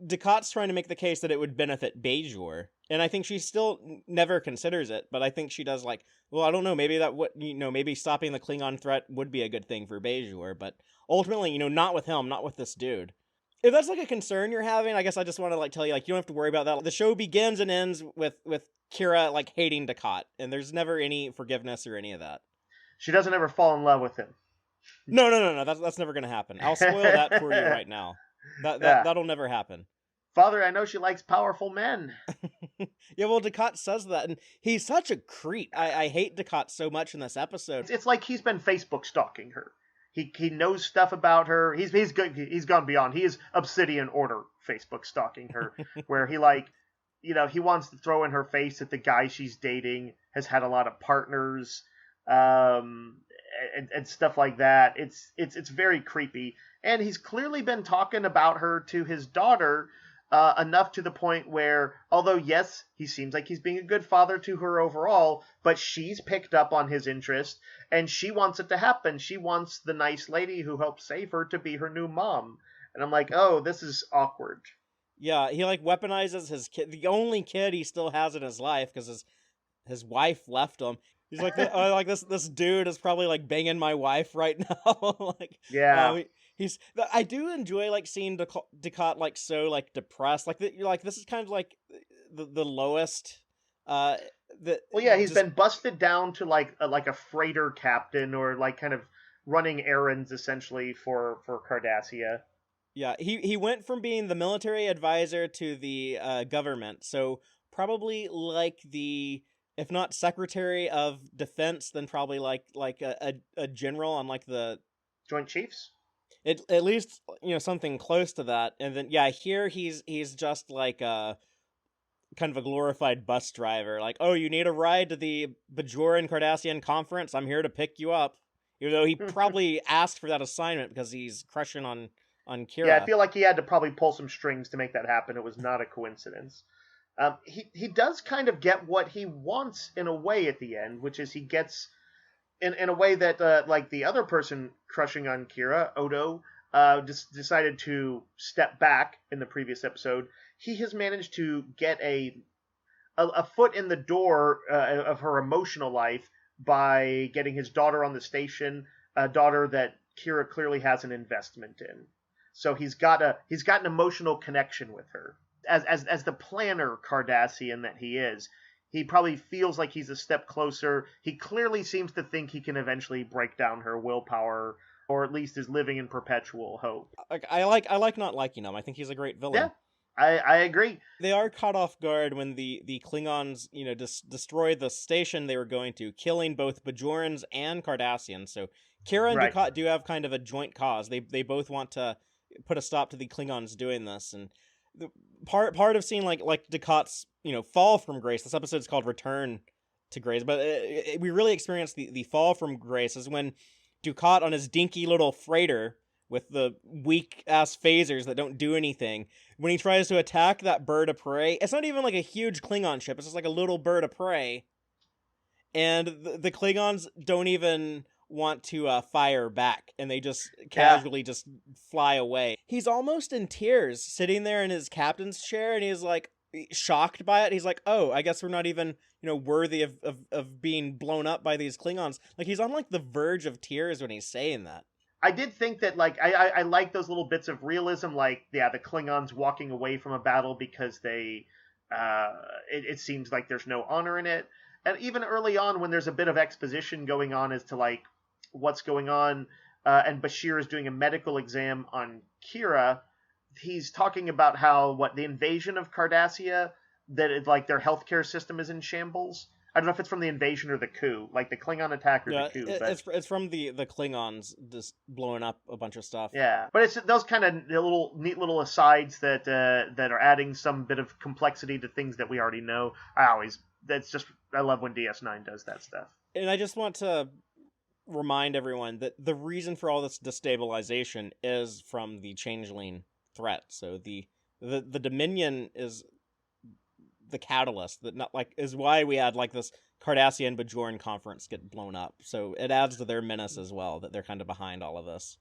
Ducat's trying to make the case that it would benefit Bajor, and I think she still never considers it, but I think she does like, well, I don't know, maybe maybe stopping the Klingon threat would be a good thing for Bajor, but ultimately, you know, not with him, not with this dude. If that's like a concern you're having, I guess I just want to like tell you, like, you don't have to worry about that. The show begins and ends with Kira like hating Ducat, and there's never any forgiveness or any of that. She doesn't ever fall in love with him. No. That's never gonna happen. I'll spoil that for you right now. That'll never happen. Father, I know she likes powerful men. Yeah, well, Ducat says that, and he's such a creep. I hate Ducat so much in this episode. It's like he's been Facebook stalking her. He knows stuff about her. He's gone beyond. He is Obsidian Order Facebook stalking her, where he like, you know, he wants to throw in her face that the guy she's dating has had a lot of partners, and stuff like that. It's very creepy, and he's clearly been talking about her to his daughter. Enough to the point where, although yes, he seems like he's being a good father to her overall, but she's picked up on his interest, and she wants it to happen. She wants the nice lady who helped save her to be her new mom. And I'm like, oh, this is awkward. Yeah, he like weaponizes his kid, the only kid he still has in his life, because his wife left him. He's like, like this dude is probably like banging my wife right now. Like, yeah. I do enjoy like seeing Ducat like so like depressed. Like you're like, this is kind of like the lowest. Well, yeah, he's been busted down to like a freighter captain, or like kind of running errands essentially for Cardassia. Yeah, he went from being the military advisor to the government. So probably like the, if not Secretary of Defense, then probably like a general on like the Joint Chiefs. At least, you know, something close to that. And then yeah, here he's just like a kind of a glorified bus driver. Like, oh, you need a ride to the Bajoran Cardassian conference? I'm here to pick you up. Even though he probably asked for that assignment because he's crushing on Kira. Yeah, I feel like he had to probably pull some strings to make that happen. It was not a coincidence. He does kind of get what he wants in a way at the end, which is he gets in a way that like the other person crushing on Kira, Odo, decided to step back in the previous episode. He has managed to get a foot in the door of her emotional life by getting his daughter on the station, a daughter that Kira clearly has an investment in. So he's got an emotional connection with her. As the planner Cardassian that he is, he probably feels like he's a step closer. He clearly seems to think he can eventually break down her willpower, or at least is living in perpetual hope. Like I like not liking him. I think he's a great villain. Yeah, I agree. They are caught off guard when the Klingons, you know, destroyed the station they were going to, killing both Bajorans and Cardassians. So Kira and Ducat do have kind of a joint cause. They both want to put a stop to the Klingons doing this, and the part of seeing like Ducat's, you know, fall from grace. This episode is called Return to Grace, but we really experience the fall from grace is when Ducat on his dinky little freighter with the weak ass phasers that don't do anything, when he tries to attack that bird of prey. It's not even like a huge Klingon ship, it's just like a little bird of prey, and the Klingons don't even want to fire back, and they just casually just fly away. He's almost in tears sitting there in his captain's chair, and he's like, shocked by it. He's like, oh, I guess we're not even, worthy of being blown up by these Klingons. Like, he's on, like, the verge of tears when he's saying that. I did think that, like, I like those little bits of realism, like, yeah, the Klingons walking away from a battle because they, it seems like there's no honor in it. And even early on, when there's a bit of exposition going on as to, like, what's going on, and Bashir is doing a medical exam on Kira, he's talking about how, the invasion of Cardassia, that it's like their healthcare system is in shambles. I don't know if it's from the invasion or the coup, like the Klingon attack or the coup. It's from the Klingons just blowing up a bunch of stuff. Yeah, but it's those kind of neat little asides that that are adding some bit of complexity to things that we already know. I love when DS9 does that stuff. And I just want to remind everyone that the reason for all this destabilization is from the changeling threat. So the Dominion is the catalyst that is why we had like this Cardassian Bajoran conference get blown up. So it adds to their menace as well, that they're kind of behind all of this.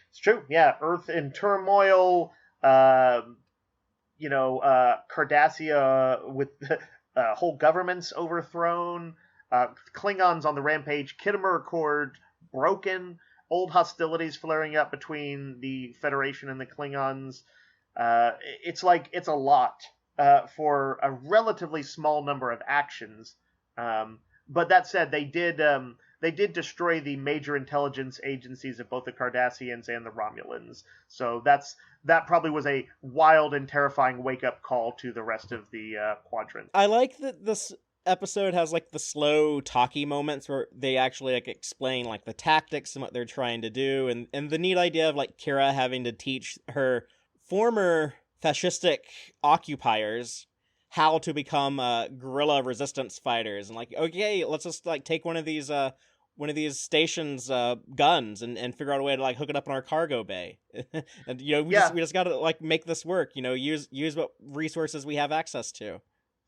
It's true. Yeah, Earth in turmoil. Cardassia with whole governments overthrown. Klingons on the rampage. Khitomer Accord broken. Old hostilities flaring up between the Federation and the Klingons. It's a lot. For a relatively small number of actions, but that said, they did destroy the major intelligence agencies of both the Cardassians and the Romulans. So that probably was a wild and terrifying wake up call to the rest of the quadrant. I like that this episode has like the slow talky moments where they actually like explain like the tactics and what they're trying to do, and the neat idea of like Kira having to teach her former fascistic occupiers how to become guerrilla resistance fighters, and like, okay, let's just like take one of these stations guns and figure out a way to like hook it up in our cargo bay. And we just got to like make this work, use what resources we have access to.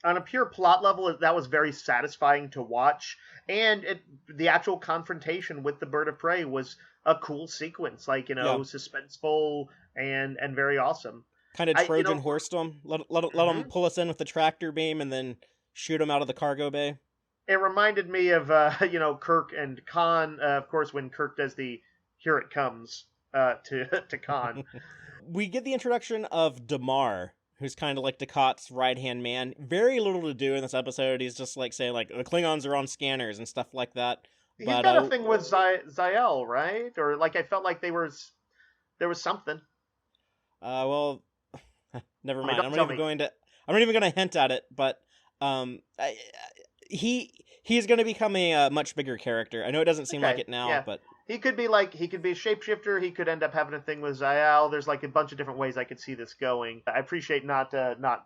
On a pure plot level, that was very satisfying to watch, and the actual confrontation with the bird of prey was a cool sequence, suspenseful and very awesome. Kind of Trojan horsed them. Let them pull us in with the tractor beam and then shoot them out of the cargo bay. It reminded me of Kirk and Khan. Of course, when Kirk does the "Here it comes" to Khan. We get the introduction of Damar, who's kind of like Ducat's right-hand man. Very little to do in this episode. He's just like saying like the Klingons are on scanners and stuff like that. He's got a thing with Zael, right? Or like I felt like there was something. Well. Never mind. I'm not even going to hint at it, but he's going to become a much bigger character. I know it doesn't seem like it now, but he could be a shapeshifter. He could end up having a thing with Zael. There's like a bunch of different ways I could see this going. I appreciate not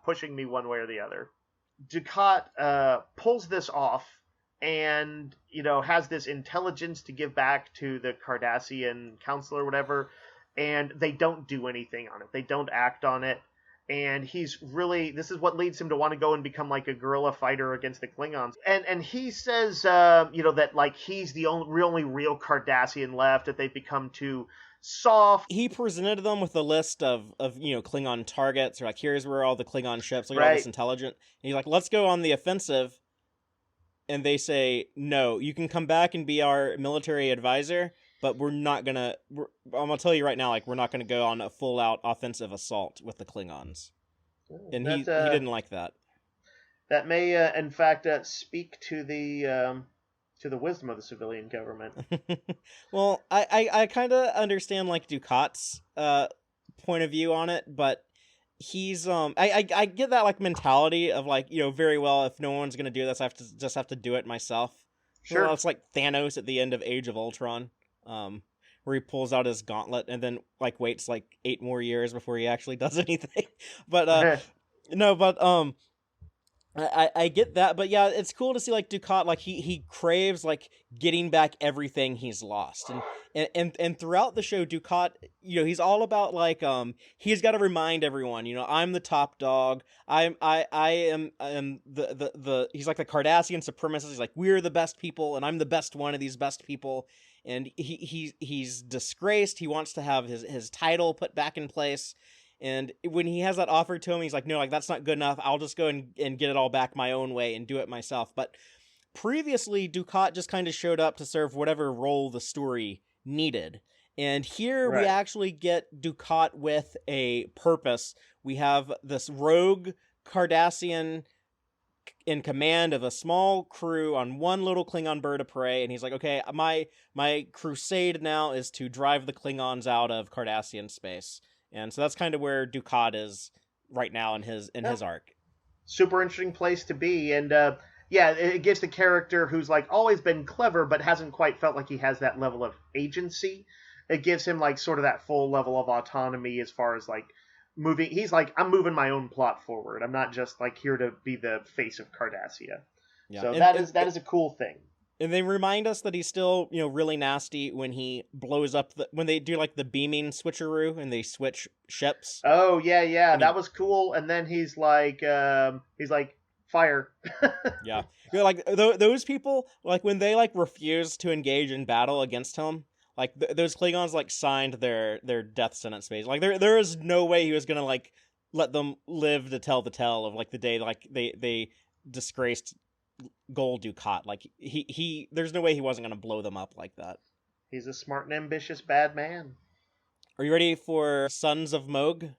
pushing me one way or the other. Ducat pulls this off and has this intelligence to give back to the Cardassian council or whatever, and they don't do anything on it. They don't act on it. And this is what leads him to want to go and become like a guerrilla fighter against the Klingons. And he says, that like he's the only real Cardassian left, that they've become too soft. He presented them with a list of Klingon targets, or like, here's where all the Klingon ships, look at all this intelligent. And he's like, let's go on the offensive. And they say, no, you can come back and be our military advisor, but I'm going to tell you right now, like, we're not going to go on a full-out offensive assault with the Klingons. And he didn't like that. That may, in fact, speak to the wisdom of the civilian government. Well, I kind of understand, like, Ducat's point of view on it, but he's I get that like mentality of like, very well, if no one's going to do this, I have to do it myself. Sure. Well, it's like Thanos at the end of Age of Ultron. Where he pulls out his gauntlet and then like waits like 8 more years before he actually does anything. But I get that. But yeah, it's cool to see like Ducat, like he craves like getting back everything he's lost. And throughout the show, Ducat, he's all about like he's got to remind everyone, I'm the top dog. I am the he's like the Cardassian supremacist. He's like, we're the best people and I'm the best one of these best people. And he's disgraced. He wants to have his title put back in place. And when he has that offer to him, he's like, no, like that's not good enough. I'll just go and get it all back my own way and do it myself. But previously, Dukat just kind of showed up to serve whatever role the story needed. And here we Right. actually get Dukat with a purpose. We have this rogue Cardassian in command of a small crew on one little Klingon bird of prey, and he's like, okay, my crusade now is to drive the Klingons out of Cardassian space. And so that's kind of where Dukat is right now in his arc. Super interesting place to be, and yeah, it gives the character who's like always been clever but hasn't quite felt like he has that level of agency. It gives him like sort of that full level of autonomy as far as like moving. He's like, I'm moving my own plot forward. I'm not just like here to be the face of Cardassia. Yeah. So that is a cool thing. And they remind us that he's still, really nasty when he blows up when they do like the beaming switcheroo and they switch ships. Oh yeah, that was cool. And then he's like fire. Yeah, like those people, like when they like refuse to engage in battle against him, like those Klingons like signed their death sentence base. Like there is no way he was gonna like let them live to tell the tale of like the day like they disgraced Gul Dukat. Like he there's no way he wasn't gonna blow them up like that. He's a smart and ambitious bad man. Are you ready for Sons of MOGH?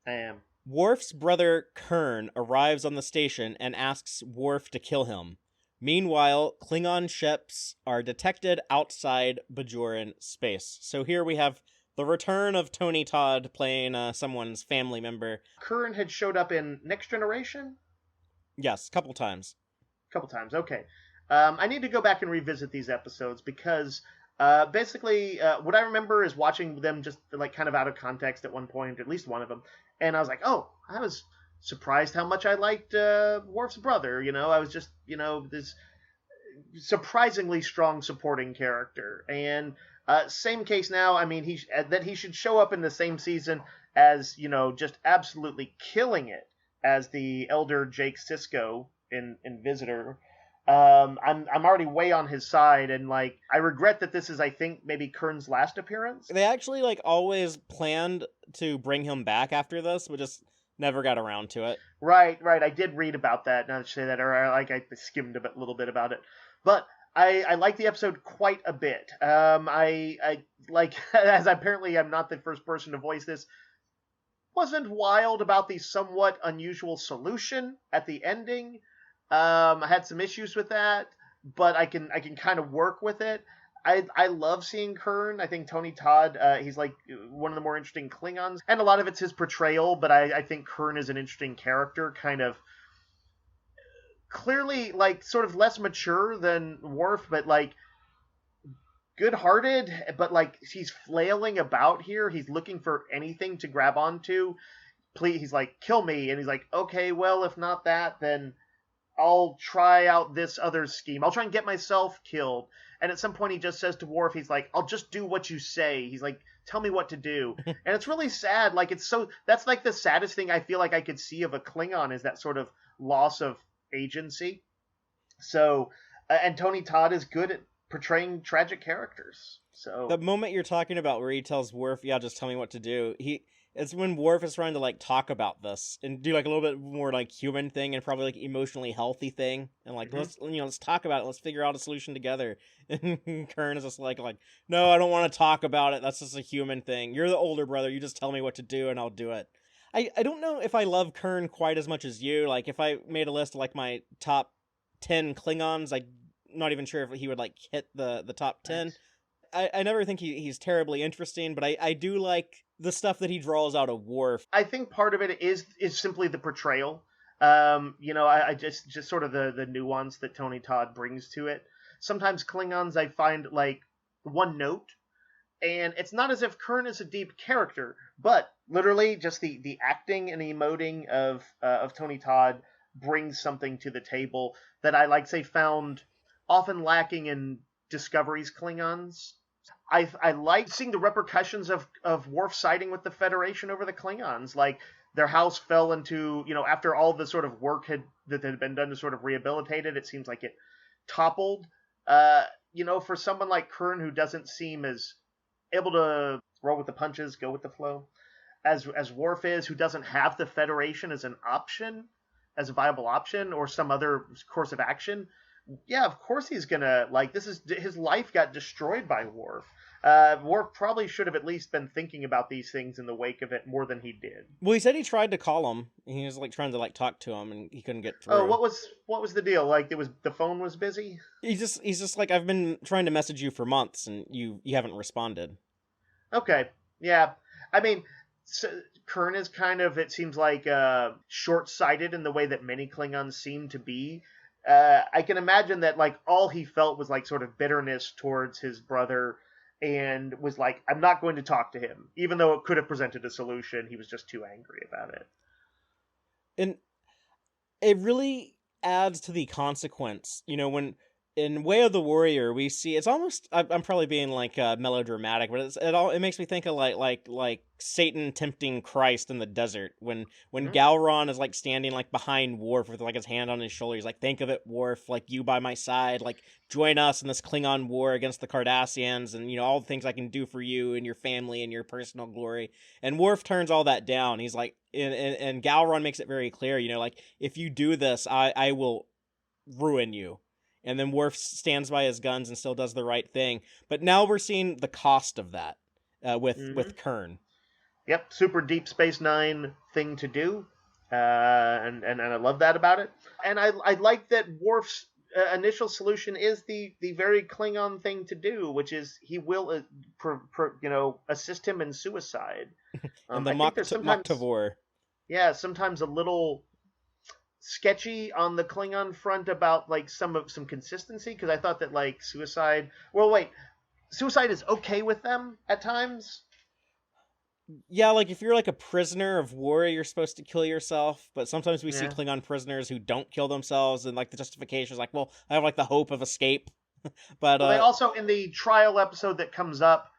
I am. Worf's brother Kurn arrives on the station and asks Worf to kill him. Meanwhile, Klingon ships are detected outside Bajoran space. So here we have the return of Tony Todd playing someone's family member. Kurn had showed up in Next Generation? Yes, a couple times. Okay. I need to go back and revisit these episodes because basically what I remember is watching them just like kind of out of context at one point, at least one of them, and I was like, oh, I was surprised how much I liked Worf's brother. I was just, this surprisingly strong supporting character. And same case now. I mean, he should show up in the same season as, just absolutely killing it as the elder Jake Sisko in Visitor. I'm already way on his side, and like I regret that this is, I think, maybe Kurn's last appearance. They actually like always planned to bring him back after this, but just never got around to it. Right. I did read about that. Now that you say that, or like I skimmed a little bit about it, but I like the episode quite a bit. I like, as apparently I'm not the first person to voice this, wasn't wild about the somewhat unusual solution at the ending. I had some issues with that, but I can kind of work with it. I love seeing Kurn. I think Tony Todd, he's like one of the more interesting Klingons, and a lot of it's his portrayal, but I think Kurn is an interesting character, kind of clearly like sort of less mature than Worf, but like good-hearted, but like he's flailing about here. He's looking for anything to grab onto. Please, he's like, kill me, and he's like, okay, well, if not that, then I'll try out this other scheme. I'll try and get myself killed. And at some point he just says to Worf, he's like, I'll just do what you say. He's like, tell me what to do. And it's really sad. Like, that's like the saddest thing I feel like I could see of a Klingon is that sort of loss of agency. So, and Tony Todd is good at portraying tragic characters. So the moment you're talking about where he tells Worf, yeah, just tell me what to do, it's when Worf is trying to like talk about this and do like a little bit more like human thing and probably like emotionally healthy thing, and like let's talk about it, let's figure out a solution together. And Kurn is just like no, I don't want to talk about it, that's just a human thing. You're the older brother, you just tell me what to do and I'll do it. I don't know if I love Kurn quite as much as you. Like if I made a list of like my top 10 Klingons, I'm not even sure if he would like hit the top 10. Nice. I never think he's terribly interesting, but I do like the stuff that he draws out of Worf. I think part of it is simply the portrayal. I just sort of the nuance that Tony Todd brings to it. Sometimes Klingons I find like one note, and it's not as if Kurn is a deep character, but literally just the acting and emoting of Tony Todd brings something to the table that I like say found often lacking in Discovery's Klingons. I like seeing the repercussions of Worf siding with the Federation over the Klingons. Like, their house fell into, after all the sort of work that had been done to sort of rehabilitate it, it seems like it toppled. For someone like Kurn who doesn't seem as able to roll with the punches, go with the flow, as Worf is, who doesn't have the Federation as an option, as a viable option, or some other course of action, yeah, of course he's gonna, like, this is, his life got destroyed by Worf. Worf probably should have at least been thinking about these things in the wake of it more than he did. Well, he said he tried to call him. He was like trying to like talk to him, and he couldn't get through. Oh, what was the deal? Like, the phone was busy? He's just like, I've been trying to message you for months, and you haven't responded. Okay, yeah. I mean, so, Kern is kind of, it seems like, short-sighted in the way that many Klingons seem to be. I can imagine that, like, all he felt was, like, sort of bitterness towards his brother, and was like, I'm not going to talk to him. Even though it could have presented a solution, he was just too angry about it. And it really adds to the consequence. You know, when in Way of the Warrior, we see, it's almost, I'm probably being like melodramatic, but it makes me think of like Satan tempting Christ in the desert when Gowron is like standing like behind Worf with like his hand on his shoulder. He's like, think of it, Worf, like you by my side, like join us in this Klingon war against the Cardassians, and you know all the things I can do for you and your family and your personal glory. And Worf turns all that down. He's like, and Gowron makes it very clear, you know, like, if you do this, I will ruin you. And then Worf stands by his guns and still does the right thing. But now we're seeing the cost of that with Kern. Yep, super Deep Space Nine thing to do, and I love that about it. And I like that Worf's initial solution is the very Klingon thing to do, which is he will assist him in suicide. And the Mach Tavor. Yeah, sometimes a little sketchy on the Klingon front about like some consistency, because I thought that like suicide is okay with them at times. Yeah, like if you're like a prisoner of war, you're supposed to kill yourself, but sometimes we see Klingon prisoners who don't kill themselves, and like the justification is like, well, I have like the hope of escape. But they also, in the trial episode that comes up,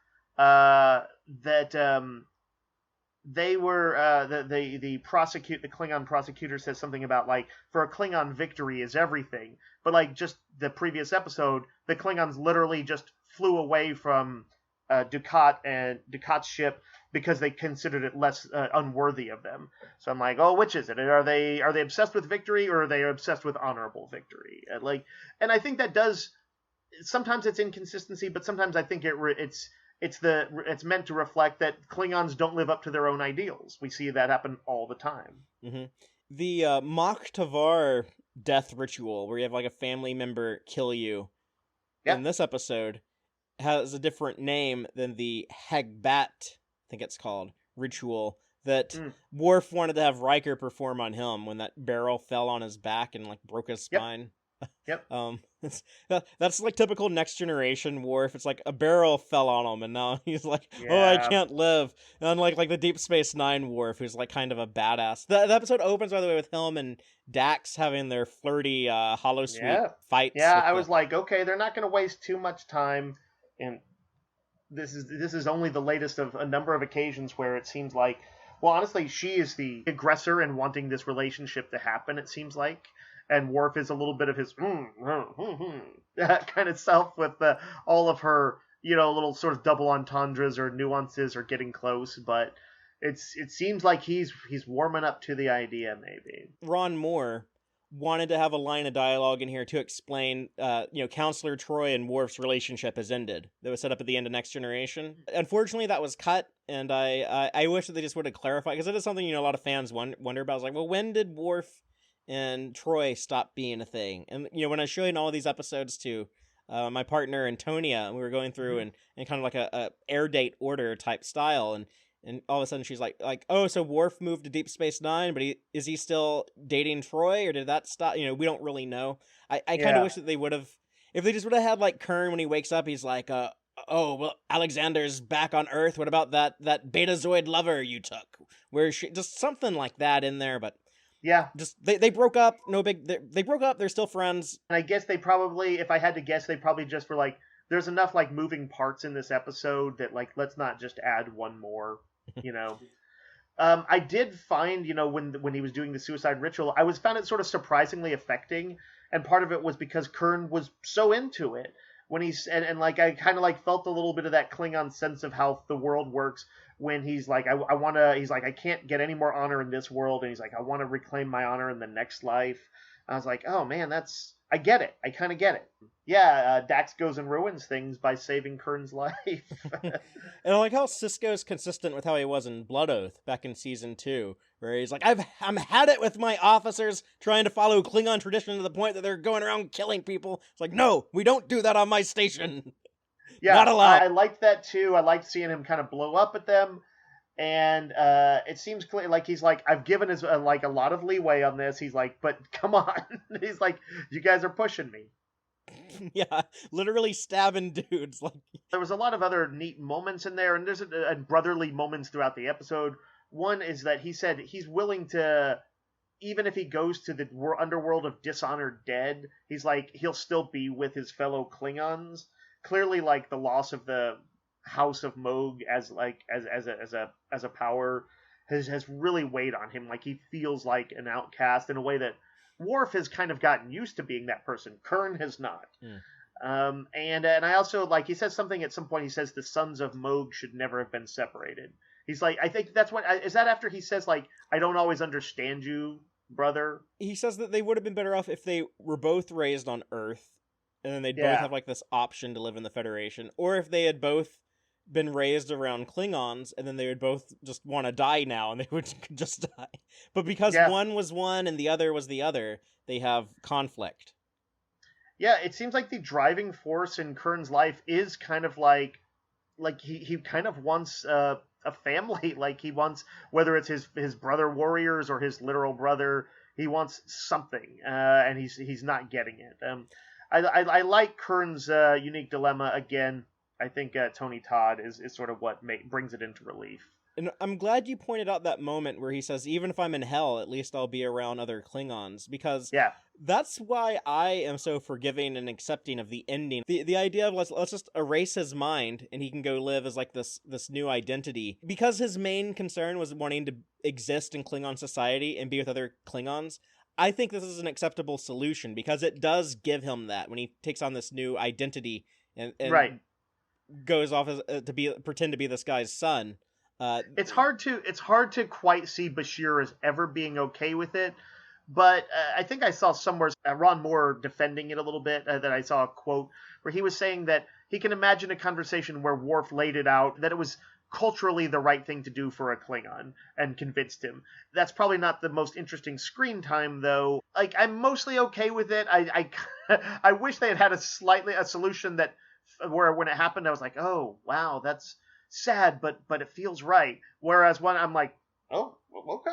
they were the Klingon prosecutor says something about like, for a Klingon victory is everything, but like just the previous episode, the Klingons literally just flew away from Dukat's ship because they considered it less unworthy of them. So I'm like, oh, which is it? Are they obsessed with victory, or are they obsessed with honorable victory? And I think that does, sometimes it's inconsistency, but sometimes I think it's meant to reflect that Klingons don't live up to their own ideals. We see that happen all the time. Mm-hmm. The Mach Tavor death ritual, where you have like a family member kill you, in this episode, has a different name than the Hagbat, I think it's called, ritual that Worf wanted to have Riker perform on him when that barrel fell on his back and like broke his spine. Yep. That's like typical Next Generation Worf. It's like a barrel fell on him, and now he's like, oh, I can't live. Unlike like the Deep Space Nine Worf, who's like kind of a badass. The episode opens, by the way, with him and Dax having their flirty holosuite fights. Yeah, I was like, okay, they're not going to waste too much time, and this is only the latest of a number of occasions where it seems like, well, honestly, she is the aggressor in wanting this relationship to happen, it seems like. And Worf is a little bit of his that kind of self with all of her, little sort of double entendres or nuances or getting close. But it seems like he's warming up to the idea, maybe. Ron Moore wanted to have a line of dialogue in here to explain, Counselor Troy and Worf's relationship has ended. That was set up at the end of Next Generation. Unfortunately, that was cut, and I wish that they just would have clarified, because it is something, a lot of fans wonder about. I was like, well, when did Worf and Troy stopped being a thing? And when I was showing all these episodes to my partner Antonia, and we were going through and kind of like a air date order type style, and all of a sudden she's like, oh, so Worf moved to Deep Space Nine, but is he still dating Troy, or did that stop? We don't really know. I kind of wish that they would have, if they just would have had like Kern when he wakes up, he's like, oh, well, Alexander's back on Earth. What about that Betazoid lover you took? Where she, just something like that in there, but. Yeah. Just they broke up. No big. They broke up. They're still friends. And I guess they probably, if I had to guess, they probably just were like, there's enough like moving parts in this episode that like, let's not just add one more. I did find, when he was doing the suicide ritual, found it sort of surprisingly affecting, and part of it was because Kern was so into it. when he's and like I kind of like felt a little bit of that Klingon sense of how the world works when he's like I want to he's like I can't get any more honor in this world, and he's like I want to reclaim my honor in the next life. I was like, oh man, I get it. I kind of get it. Yeah, Dax goes and ruins things by saving Kern's life. And I like how Sisko's consistent with how he was in Blood Oath back in season 2, where he's like, I'm had it with my officers trying to follow Klingon tradition to the point that they're going around killing people. It's like, no, we don't do that on my station. Yeah, not allowed. I liked that too. I liked seeing him kind of blow up at them. And it seems clear, like he's like, I've given his like a lot of leeway on this. He's like, but come on. He's like, you guys are pushing me. Yeah, literally stabbing dudes. Like there was a lot of other neat moments in there, and there's a brotherly moments throughout the episode. One is that he said he's willing to, even if he goes to the underworld of dishonored dead, he's like he'll still be with his fellow Klingons. Clearly, like the loss of the House of MOGH as a power has really weighed on him. Like he feels like an outcast in a way that Worf has kind of gotten used to being that person. Kurn has not. And I also like he says something at some point. He says the sons of MOGH should never have been separated. He's like, I think that's what is that after he says like I don't always understand you, brother. He says that they would have been better off if they were both raised on Earth, and then they'd both have like this option to live in the Federation, or if they had both been raised around Klingons, and then they would both just want to die now, and they would just die. But because one was one and the other was the other, they have conflict. Yeah, it seems like the driving force in Kern's life is kind of like he kind of wants a family. Like he wants, whether it's his brother warriors or his literal brother, he wants something, and he's not getting it. I like Kern's unique dilemma again. I think Tony Todd is sort of what brings it into relief. And I'm glad you pointed out that moment where he says, even if I'm in hell, at least I'll be around other Klingons. Because that's why I am so forgiving and accepting of the ending. The idea of let's just erase his mind and he can go live as like this new identity. Because his main concern was wanting to exist in Klingon society and be with other Klingons, I think this is an acceptable solution because it does give him that when he takes on this new identity and goes off as pretend to be this guy's son. It's hard to quite see Bashir as ever being okay with it, but I think I saw somewhere Ron Moore defending it a little bit. That I saw a quote where he was saying that he can imagine a conversation where Worf laid it out that it was culturally the right thing to do for a Klingon and convinced him. That's probably not the most interesting screen time though. Like I'm mostly okay with it. I wish they had a solution that where when it happened I was like, oh wow, that's sad, but it feels right. Whereas when I'm like, oh,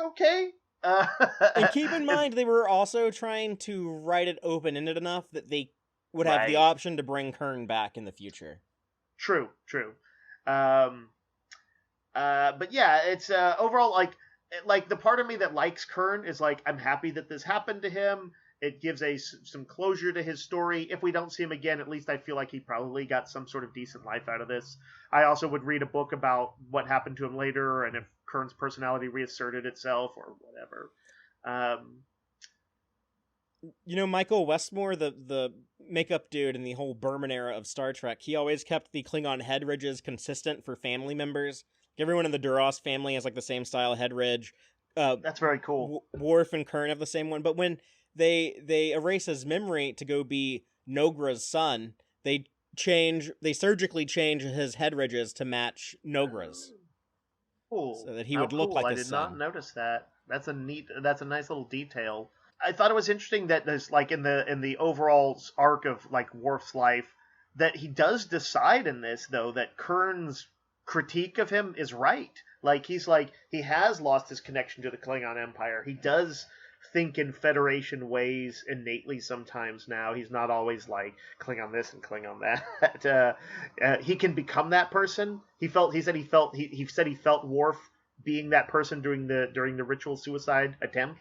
okay. And keep in mind, they were also trying to write it open-ended enough that they would have the option to bring Kern back in the future. True. But yeah, it's overall like the part of me that likes Kern is like I'm happy that this happened to him. It gives some closure to his story. If we don't see him again, at least I feel like he probably got some sort of decent life out of this. I also would read a book about what happened to him later and if Kern's personality reasserted itself or whatever. Michael Westmore, the makeup dude in the whole Berman era of Star Trek, he always kept the Klingon head ridges consistent for family members. Everyone in the Duras family has like the same style head ridge. That's very cool. Worf and Kern have the same one, but when they erase his memory to go be Nogra's son, they surgically change his head ridges to match Nogra's. Cool. So that he would look like his son. I did not notice that. That's a nice little detail. I thought it was interesting that there's like in the overall arc of like Worf's life that he does decide in this though that Kern's critique of him is right. Like he has lost his connection to the Klingon Empire. He does think in Federation ways innately sometimes now. He's not always like Klingon this and Klingon that. He can become that person. He said he felt Worf being that person during the ritual suicide attempt.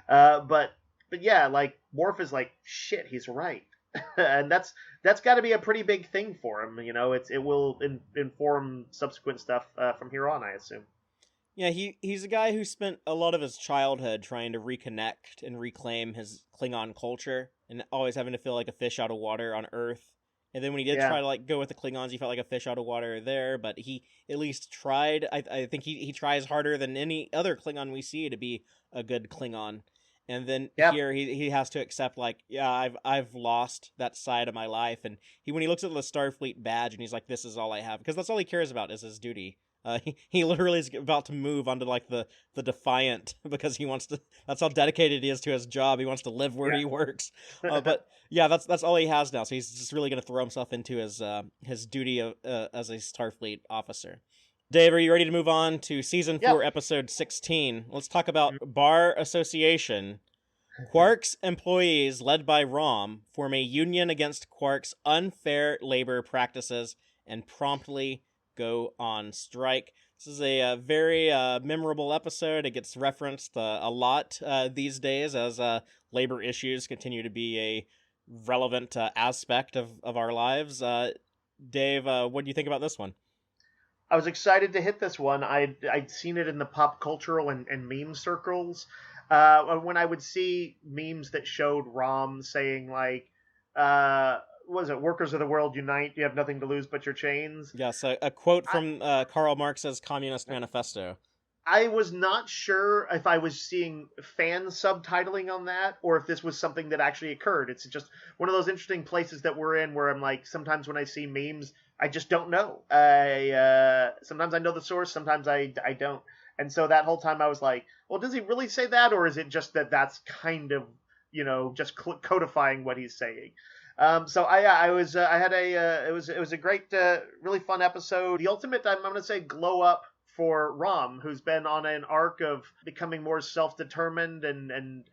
But yeah, like Worf is like shit. He's right, and that's got to be a pretty big thing for him. It will inform subsequent stuff from here on, I assume. Yeah, he's a guy who spent a lot of his childhood trying to reconnect and reclaim his Klingon culture and always having to feel like a fish out of water on Earth. And then when he did Yeah. try to like go with the Klingons, he felt like a fish out of water there. But he at least tried. I think he tries harder than any other Klingon we see to be a good Klingon. And then Yep. here he has to accept like, yeah, I've lost that side of my life. And when he looks at the Starfleet badge and he's like, this is all I have, because that's all he cares about is his duty. He literally is about to move onto like the Defiant because he wants to. That's how dedicated he is to his job. He wants to live where he works. But yeah, that's all he has now. So he's just really going to throw himself into his duty as a Starfleet officer. Dave, are you ready to move on to season 4, episode 16? Let's talk about Bar Association. Quark's employees, led by Rom, form a union against Quark's unfair labor practices and promptly go on strike. This is a very memorable episode. It gets referenced a lot these days as labor issues continue to be a relevant aspect of our lives. Dave, what do you think about this one? I was excited to hit this one. I'd seen it in the pop cultural and meme circles. When I would see memes that showed Rom saying like, what was it, workers of the world unite, you have nothing to lose but your chains. Yes, a quote from Karl Marx's Communist Manifesto. I was not sure if I was seeing fan subtitling on that or if this was something that actually occurred. It's just one of those interesting places that we're in where I'm like, sometimes when I see memes, I just don't know. Sometimes I know the source, sometimes I don't. And so that whole time I was like, well, does he really say that? Or is it just that's kind of, just codifying what he's saying? So I had it was a great, really fun episode. The ultimate, I'm going to say, glow up for Rom, who's been on an arc of becoming more self-determined and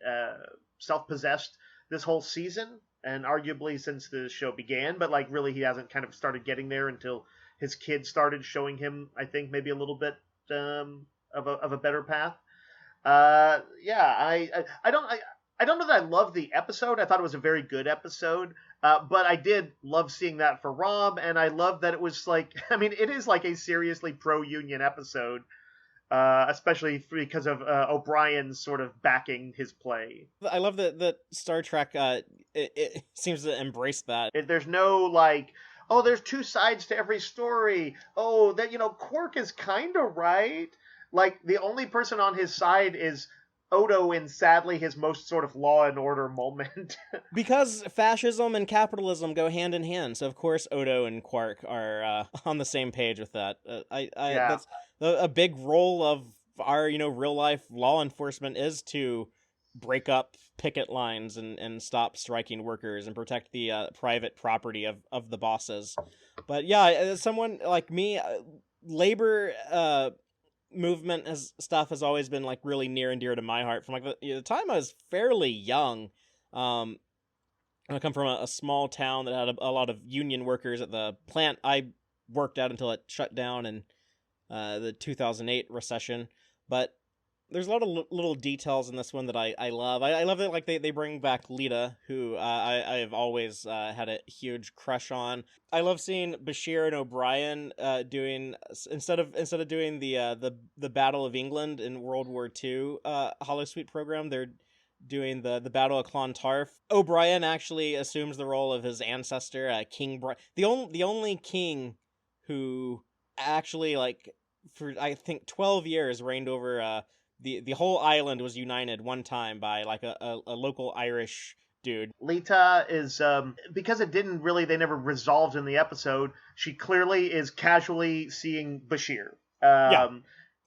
self-possessed this whole season, and arguably since the show began, but like really he hasn't kind of started getting there until his kids started showing him, I think, maybe a little bit of a better path. I don't know that I love the episode. I thought it was a very good episode. But I did love seeing that for Rob, and I love that it was like, I mean, it is like a seriously pro-union episode, especially because of O'Brien's sort of backing his play. I love that Star Trek, it seems to embrace that. There's no like, oh, there's two sides to every story. Oh, that, Quark is kind of right. Like, the only person on his side is Odo in, sadly, his most sort of Law and Order moment. Because fascism and capitalism go hand in hand, so of course Odo and Quark are on the same page with that. That's a big role of our, real life law enforcement is to break up picket lines and stop striking workers and protect the private property of the bosses. But yeah, as someone like me, labor movement stuff has always been like really near and dear to my heart from like the time I was fairly young. I come from a small town that had a lot of union workers at the plant I worked at until it shut down in the 2008 recession. But there's a lot of little details in this one that I love. I love that like they bring back Lita, who I have always had a huge crush on. I love seeing Bashir and O'Brien doing instead of doing the Battle of England in World War II holosuite program, they're doing the Battle of Clontarf. O'Brien actually assumes the role of his ancestor, King the only king who actually like for I think 12 years reigned over the whole island was united one time by like a local Irish dude. Lita is, because they never resolved in the episode, she clearly is casually seeing Bashir.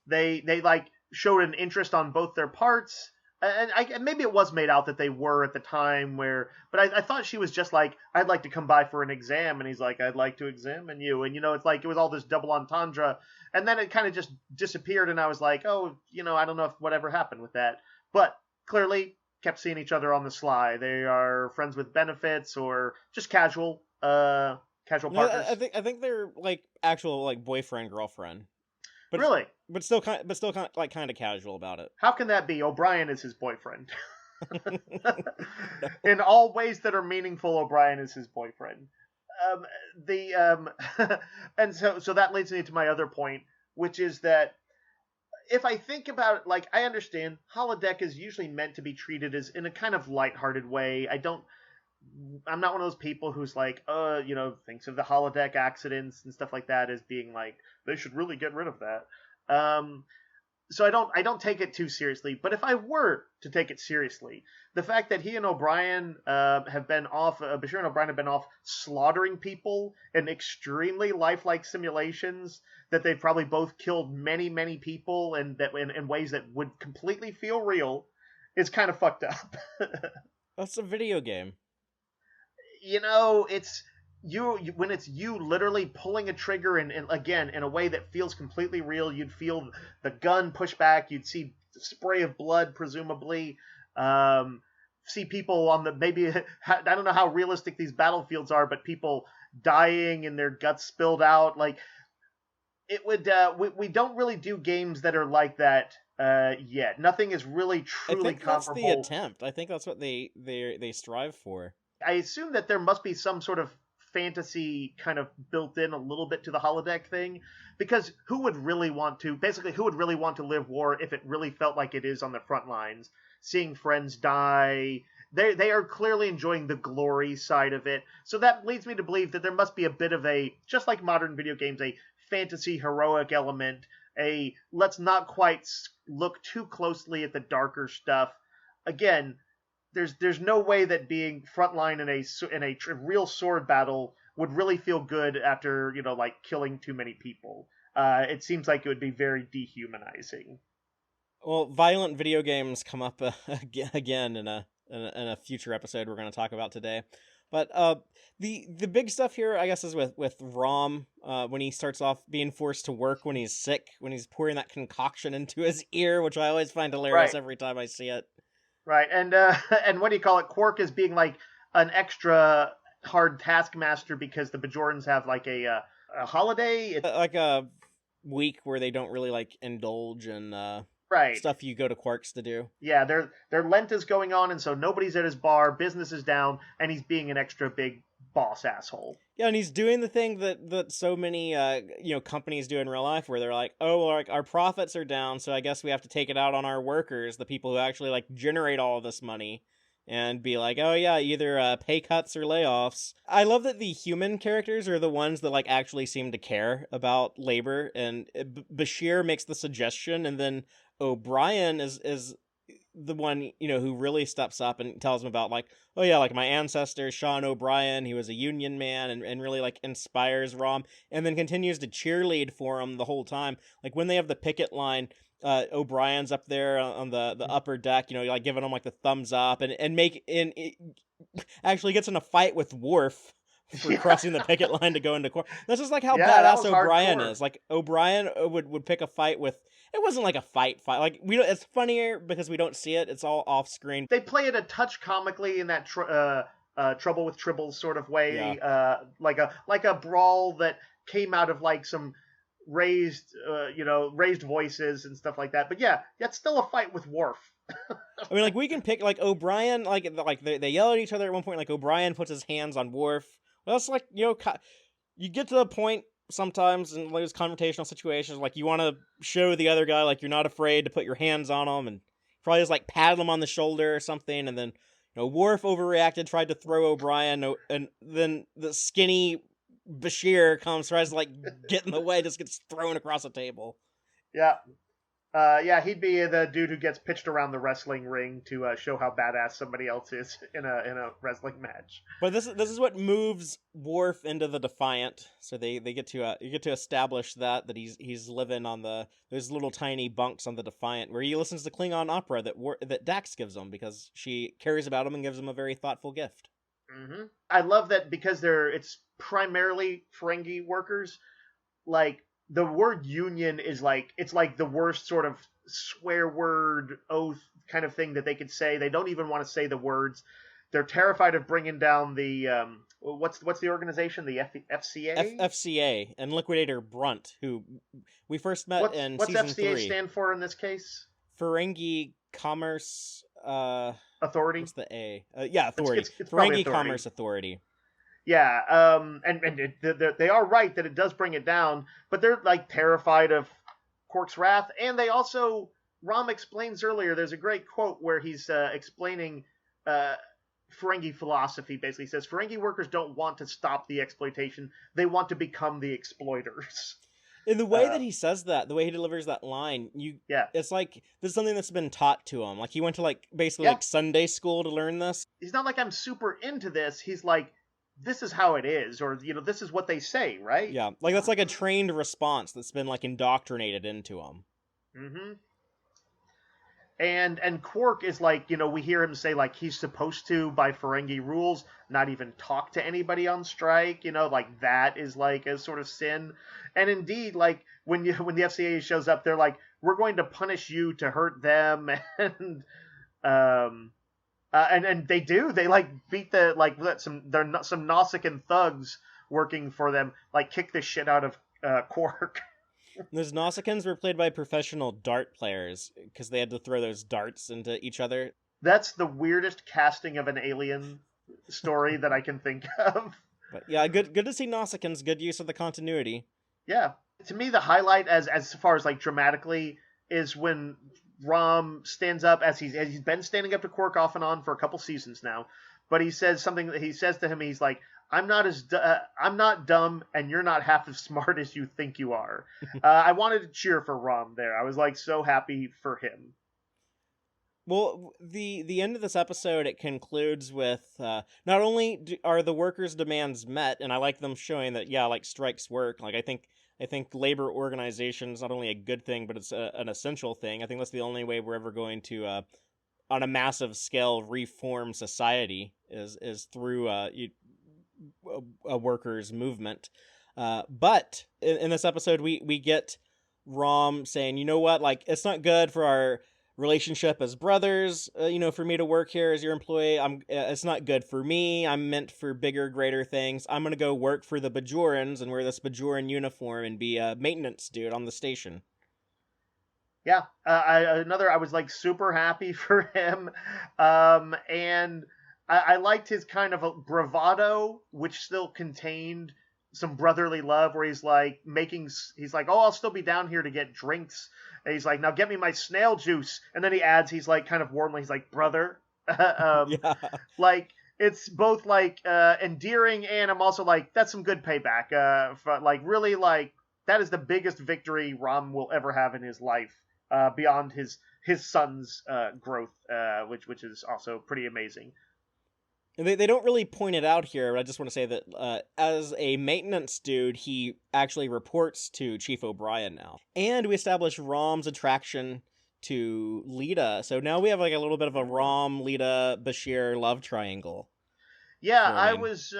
They like showed an interest on both their parts, and maybe it was made out that they were at the time but I thought she was just like, I'd like to come by for an exam, and he's like, I'd like to examine you, and it's like, it was all this double entendre. And then it kind of just disappeared, and I was like, oh, I don't know if whatever happened with that. But clearly kept seeing each other on the sly. They are friends with benefits or just casual partners. I think they're like actual like boyfriend girlfriend. But really? But still kind of casual about it. How can that be? O'Brien is his boyfriend. In all ways that are meaningful, O'Brien is his boyfriend. And so that leads me to my other point, which is that if I think about it, like, I understand holodeck is usually meant to be treated as in a kind of lighthearted way. I'm not one of those people who's like, thinks of the holodeck accidents and stuff like that as being like, they should really get rid of that. So I don't take it too seriously. But if I were to take it seriously, the fact that he and O'Brien have been off, Bashir and O'Brien have been off slaughtering people in extremely lifelike simulations, that they've probably both killed many, many people, and that in ways that would completely feel real, is kind of fucked up. That's a video game. It's you when it's you literally pulling a trigger, and again, in a way that feels completely real. You'd feel the gun push back. You'd see spray of blood, presumably. See people on maybe I don't know how realistic these battlefields are, but people dying and their guts spilled out. Like, it would. We don't really do games that are like that yet. Nothing is really truly comparable. That's the attempt. I think that's what they strive for. I assume that there must be some sort of fantasy kind of built in a little bit to the holodeck thing, because who would really want to live war if it really felt like it is on the front lines, seeing friends die? They are clearly enjoying the glory side of it. So that leads me to believe that there must be a bit of a, just like modern video games, a fantasy heroic element, a let's not quite look too closely at the darker stuff. Again, there's no way that being frontline in a real sword battle would really feel good after, killing too many people. It seems like it would be very dehumanizing. Well, violent video games come up again in a future episode we're going to talk about today. But the big stuff here, I guess, is with Rom, when he starts off being forced to work when he's sick, when he's pouring that concoction into his ear, which I always find hilarious every time I see it. Right, and what do you call it? Quark is being like an extra hard taskmaster because the Bajorans have like a holiday, like a week where they don't really like indulge in stuff you go to Quark's to do. Yeah, their Lent is going on, and so nobody's at his bar, business is down, and he's being an extra big boss asshole. Yeah, and he's doing the thing that so many companies do in real life, where they're like, oh, like our profits are down, so I guess we have to take it out on our workers, the people who actually like generate all of this money, and be like, oh yeah, either pay cuts or layoffs. I love that the human characters are the ones that like actually seem to care about labor, and Bashir makes the suggestion, and then O'Brien is the one, who really steps up and tells him about like, oh yeah, like my ancestor, Sean O'Brien, he was a union man, and really like inspires Rom, and then continues to cheerlead for him the whole time. Like when they have the picket line, O'Brien's up there on the upper deck, like giving him like the thumbs up, and actually gets in a fight with Worf for crossing the picket line to go into court. This is like how badass O'Brien is. Like O'Brien would pick a fight with. It wasn't like a fight. Like it's funnier because we don't see it. It's all off screen. They play it a touch comically in that Trouble with Tribbles sort of way, like a brawl that came out of like some raised voices and stuff like that. But yeah, that's still a fight with Worf. I mean, like we can pick like O'Brien, like they yell at each other at one point. Like O'Brien puts his hands on Worf. Well, that's like you get to the point sometimes in those confrontational situations, like you want to show the other guy like you're not afraid to put your hands on him, and probably just like pat him on the shoulder or something, and then Worf overreacted, tried to throw O'Brien, and then the skinny Bashir tries to like get in the way, just gets thrown across the table. Yeah, he'd be the dude who gets pitched around the wrestling ring to show how badass somebody else is in a wrestling match. But this is what moves Worf into the Defiant. So they get to establish that he's living on those little tiny bunks on the Defiant, where he listens to Klingon opera that Dax gives him because she cares about him and gives him a very thoughtful gift. Mm-hmm. I love that because it's primarily Ferengi workers. Like, the word union is like, it's like the worst sort of swear word oath kind of thing that they could say. They don't even want to say the words. They're terrified of bringing down the what's the organization? The FCA? FCA and Liquidator Brunt, who we first met in season 3. What's FCA stand for in this case? Ferengi Commerce Authority. What's the A? Authority. It's Ferengi Commerce Authority. Yeah, and they are right that it does bring it down, but they're like terrified of Quark's wrath, and they also, Rom explains earlier, there's a great quote where he's explaining Ferengi philosophy basically says Ferengi workers don't want to stop the exploitation; they want to become the exploiters. In the way that he says that, the way he delivers that line, Yeah, it's like this is something that's been taught to him. Like he went to like basically yeah. like Sunday school to learn this. He's not like I'm super into this. He's like, this is how it is, or this is what they say, right? Yeah, like that's like a trained response that's been like indoctrinated into him. Mm-hmm. And Quark is like, we hear him say like he's supposed to, by Ferengi rules, not even talk to anybody on strike. Like that is like a sort of sin. And indeed, like when the FCA shows up, they're like, we're going to punish you to hurt them, and and they do. They like beat some Nausicaan thugs working for them, like kick the shit out of Quark. Those Nausicaans were played by professional dart players because they had to throw those darts into each other. That's the weirdest casting of an alien story that I can think of. But yeah, good to see Nausicaans. Good use of the continuity. Yeah, to me the highlight as far as like dramatically is when Rom stands up as he's been standing up to Quark off and on for a couple seasons now, but he says something that he says to him. He's like, I'm not dumb, and you're not half as smart as you think you are. I wanted to cheer for Rom there. I was like so happy for him. Well, the end of this episode, it concludes with not only are the workers' demands met, and I like them showing that like strikes work. Like I think labor organization is not only a good thing, but it's an essential thing. I think that's the only way we're ever going to, on a massive scale, reform society is through a workers' movement. But in this episode, we get Rom saying, you know what, like it's not good for our relationship as brothers, for me to work here as your employee. It's not good for me. I'm meant for bigger, greater things. I'm gonna go work for the Bajorans and wear this Bajoran uniform and be a maintenance dude on the station. Yeah, I was like super happy for him, and I liked his kind of a bravado, which still contained some brotherly love, where he's like, oh, I'll still be down here to get drinks. And he's like, now get me my snail juice. And then he adds, he's like kind of warmly, he's like, brother. Yeah. Like, it's both like endearing, and I'm also like, that's some good payback. For, like, really, like, that is the biggest victory Rom will ever have in his life, beyond his son's growth, which is also pretty amazing. They don't really point it out here, but I just want to say that as a maintenance dude, he actually reports to Chief O'Brien now. And we establish Rom's attraction to Lita. So now we have like a little bit of a Rom, Lita, Bashir love triangle. Yeah, I was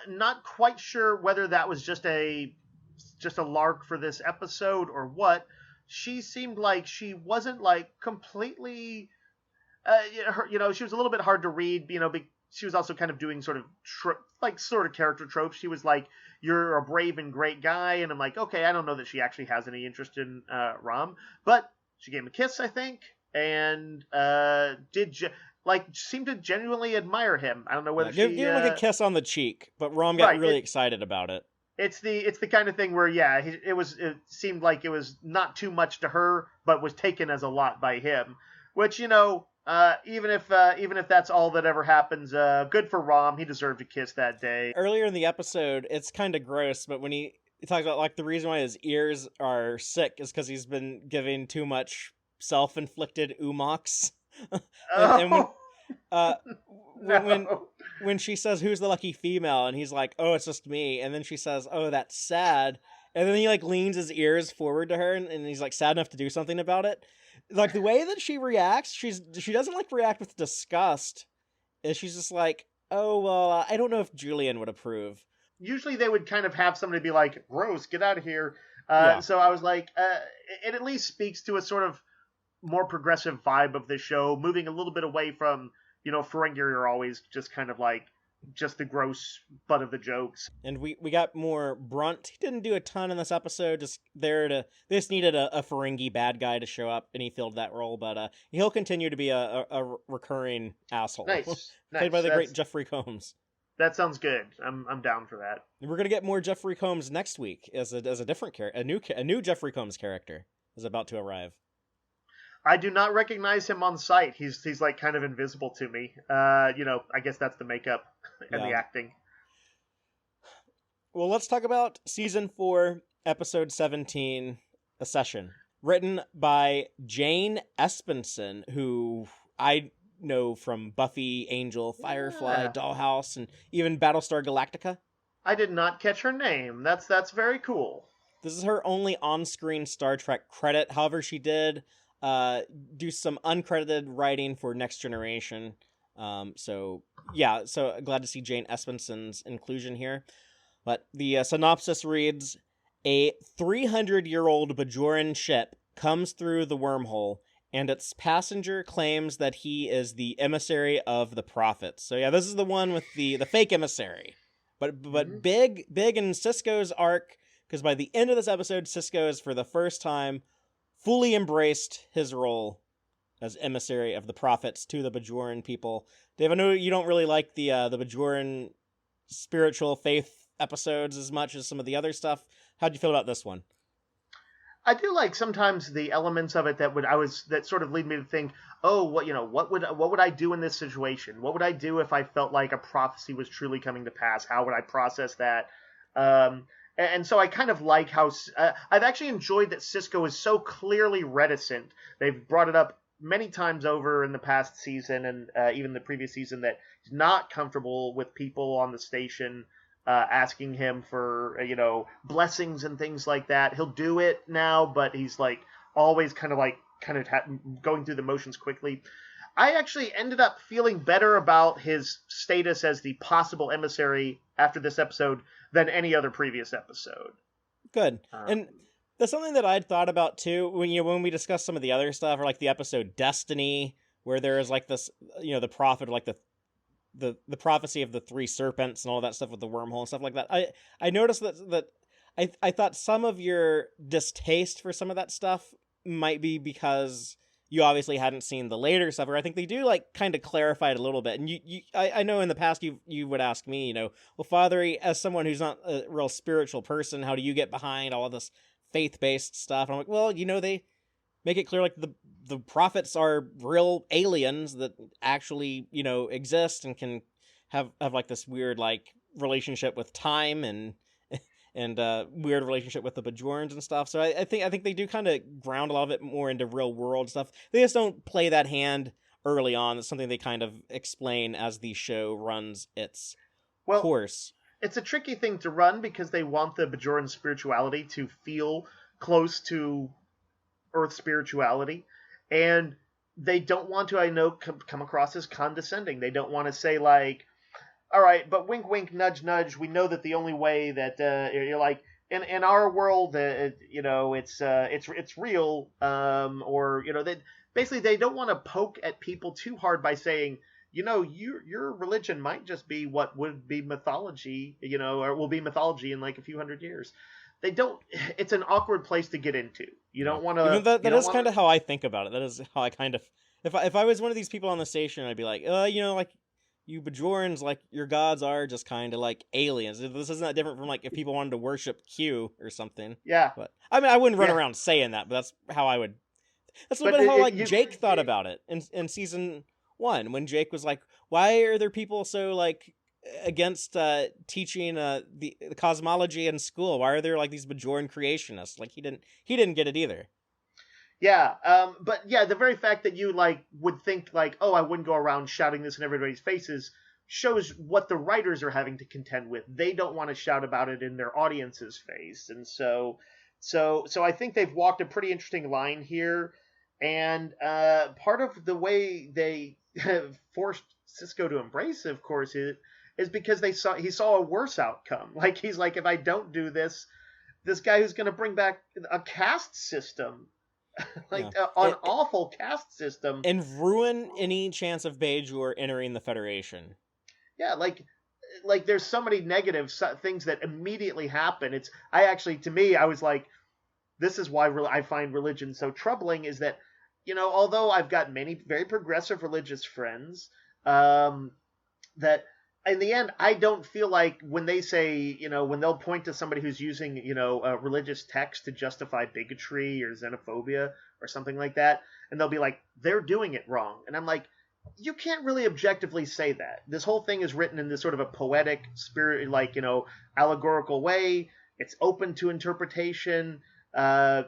not quite sure whether that was just a lark for this episode or what. She seemed like she wasn't like completely... she was a little bit hard to read, she was also kind of doing sort of character tropes. She was like, you're a brave and great guy, and I'm like, okay, I don't know that she actually has any interest in Rom, but she gave him a kiss, I think, and seemed to genuinely admire him. I don't know whether give him like a kiss on the cheek, but Rom got really excited about it. It's the kind of thing where, it seemed like it was not too much to her, but was taken as a lot by him, which, even if that's all that ever happens, good for Rom. He deserved a kiss that day. Earlier in the episode, it's kind of gross, but when he talks about like the reason why his ears are sick is because he's been giving too much self-inflicted umox. When she says, "Who's the lucky female?" and he's like, "Oh, it's just me," and then she says, "Oh, that's sad," and then he like leans his ears forward to her, and he's like sad enough to do something about it. Like the way that she reacts, she doesn't like react with disgust. And she's just like, oh, well, I don't know if Julian would approve. Usually they would kind of have somebody be like, gross, get out of here. So I was like, it at least speaks to a sort of more progressive vibe of the show, moving a little bit away from, Ferengi are always just kind of like, just the gross butt of the jokes. And we got more Brunt. He didn't do a ton in this episode, they just needed a Ferengi bad guy to show up, and he filled that role, but he'll continue to be a recurring asshole. Nice. Played by the great Jeffrey Combs. That sounds good. I'm down for that. We're gonna get more Jeffrey Combs next week as a different character. A new Jeffrey Combs character is about to arrive. I do not recognize him on sight. He's like kind of invisible to me. I guess that's the makeup and the Yeah. acting. Well, let's talk about season 4, episode 17, A Session, written by Jane Espenson, who I know from Buffy, Angel, Firefly, Yeah. Dollhouse, and even Battlestar Galactica. I did not catch her name. That's very cool. This is her only on-screen Star Trek credit. However, she did do some uncredited writing for Next Generation. So glad to see Jane Espenson's inclusion here. But the synopsis reads, a 300-year-old Bajoran ship comes through the wormhole, and its passenger claims that he is the emissary of the prophets. So yeah, this is the one with the fake emissary. But big in Sisko's arc, because by the end of this episode, Sisko has for the first time fully embraced his role as emissary of the prophets to the Bajoran people. Dave, I know you don't really like the Bajoran spiritual faith episodes as much as some of the other stuff. How'd you feel about this one? I do like sometimes the elements of it that sort of lead me to think, oh, what would I do in this situation? What would I do if I felt like a prophecy was truly coming to pass? How would I process that? And so I kind of like how I've actually enjoyed that Sisko is so clearly reticent. They've brought it up many times over in the past season and even the previous season that he's not comfortable with people on the station asking him for blessings and things like that. He'll do it now, but he's like always kind of going through the motions quickly. I actually ended up feeling better about his status as the possible emissary after this episode than any other previous episode. Good. And that's something that I'd thought about too when we discussed some of the other stuff, or like the episode Destiny, where there is like this, the prophet, like the prophecy of the 3 serpents and all that stuff with the wormhole and stuff like that. I noticed that I thought some of your distaste for some of that stuff might be because you obviously hadn't seen the later stuff, or I think they do like kind of clarify it a little bit. And I know in the past you would ask me, well, Fatheree, as someone who's not a real spiritual person, how do you get behind all of this faith-based stuff? And I'm like, well, they make it clear like the prophets are real aliens that actually, exist and can have like this weird like relationship with time and weird relationship with the Bajorans and stuff. So I think they do kind of ground a lot of it more into real world stuff. They just don't play that hand early on. It's something they kind of explain as the show runs its course. It's a tricky thing to run because they want the Bajoran spirituality to feel close to Earth spirituality, and they don't want to, come across as condescending. They don't want to say like, all right, but wink, wink, nudge, nudge. We know that the only way that like in our world, it's real, or that basically they don't want to poke at people too hard by saying, your religion might just be what would be mythology, or will be mythology in like a few hundred years. They don't. It's an awkward place to get into. You don't want to. That is kind of how I think about it. That is how I kind of. If I was one of these people on the station, I'd be like, like you Bajorans, like your gods are just kind of like aliens. This isn't that different from like if people wanted to worship Q or something. Yeah. But I mean, I wouldn't run around saying that, but that's how I would. That's a little bit how like Jake thought about it in season 1 when Jake was like, why are there people so like against teaching the cosmology in school? Why are there like these Bajoran creationists? Like he didn't get it either. Yeah, but yeah, the very fact that you like would think like, oh, I wouldn't go around shouting this in everybody's faces shows what the writers are having to contend with. They don't want to shout about it in their audience's face, and so I think they've walked a pretty interesting line here. And part of the way they forced Sisko to embrace it, of course, is because he saw a worse outcome. Like he's like, if I don't do this guy who's going to bring back a caste system. An awful caste system. And ruin any chance of Bajor entering the Federation. Yeah, like there's so many negative things that immediately happen. To me, I was like, this is why I find religion so troubling, is that, although I've got many very progressive religious friends, that in the end, I don't feel like when they say, when they'll point to somebody who's using, a religious text to justify bigotry or xenophobia or something like that, and they'll be like, they're doing it wrong. And I'm like, you can't really objectively say that. This whole thing is written in this sort of a poetic, spirit, like, allegorical way. It's open to interpretation. The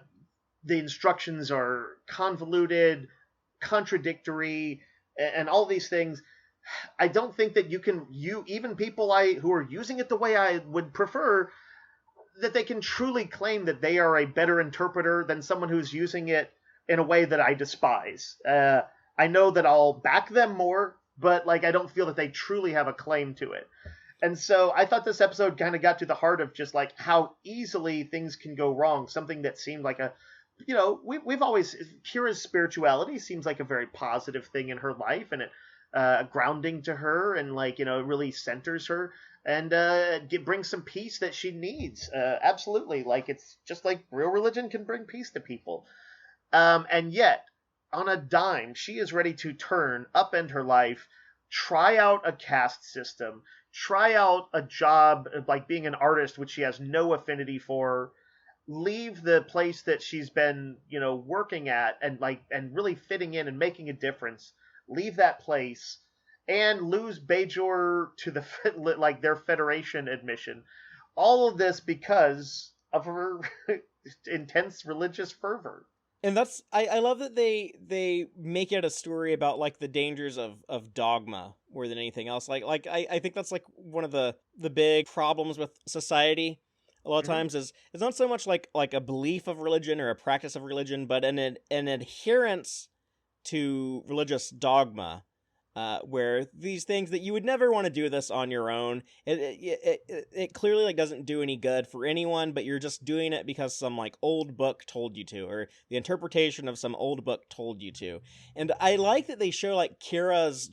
instructions are convoluted, contradictory, and all these things. I don't think that even people who are using it the way I would prefer, that they can truly claim that they are a better interpreter than someone who's using it in a way that I despise. I know that I'll back them more, but like I don't feel that they truly have a claim to it. And so I thought this episode kind of got to the heart of just like how easily things can go wrong. Something that seemed like we've always, Kira's spirituality seems like a very positive thing in her life, and it grounding to her, and like it really centers her, and brings some peace that she needs. Absolutely, like it's just like real religion can bring peace to people. And yet, on a dime, she is ready to upend her life, try out a caste system, try out a job like being an artist, which she has no affinity for, leave the place that she's been, working at and really fitting in and making a difference, leave that place, and lose Bajor to their Federation admission. All of this because of her intense religious fervor. And that's I love that they make it a story about like the dangers of dogma more than anything else. I think that's like one of the big problems with society a lot of times is it's not so much like a belief of religion or a practice of religion, but an adherence to religious dogma, where these things that you would never want to do this on your own. It clearly like doesn't do any good for anyone, but you're just doing it because some like old book told you to, or the interpretation of some old book told you to. And I like that they show like Kira's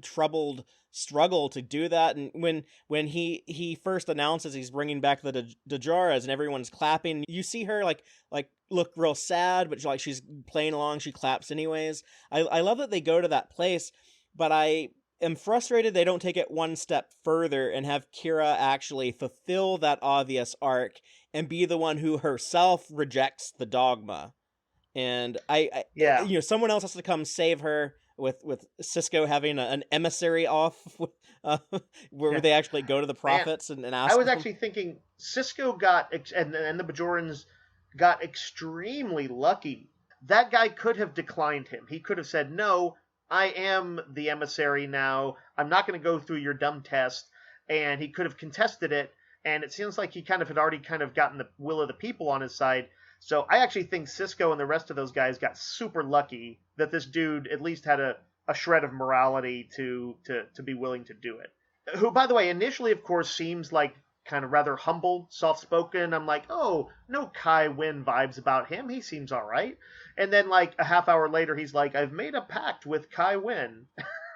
troubled struggle to do that. And when he first announces he's bringing back the Dajaras and everyone's clapping, you see her like look real sad, but like she's playing along, she claps anyways. I love that they go to that place, but I am frustrated they don't take it one step further and have Kira actually fulfill that obvious arc and be the one who herself rejects the dogma. And someone else has to come save her, with Sisko having an emissary off, where they actually go to the prophets and ask. I was actually thinking Sisko and the Bajorans got extremely lucky. That guy could have declined him. He could have said, "No, I am the emissary now. I'm not going to go through your dumb test." And he could have contested it. And it seems like he kind of had already kind of gotten the will of the people on his side. So I actually think Sisko and the rest of those guys got super lucky that this dude at least had a shred of morality to be willing to do it. Who, by the way, initially, of course, seems like kind of rather humble, soft-spoken. I'm like, oh, no Kai Wynn vibes about him. He seems all right. And then like a half hour later, he's like, I've made a pact with Kai Wynn.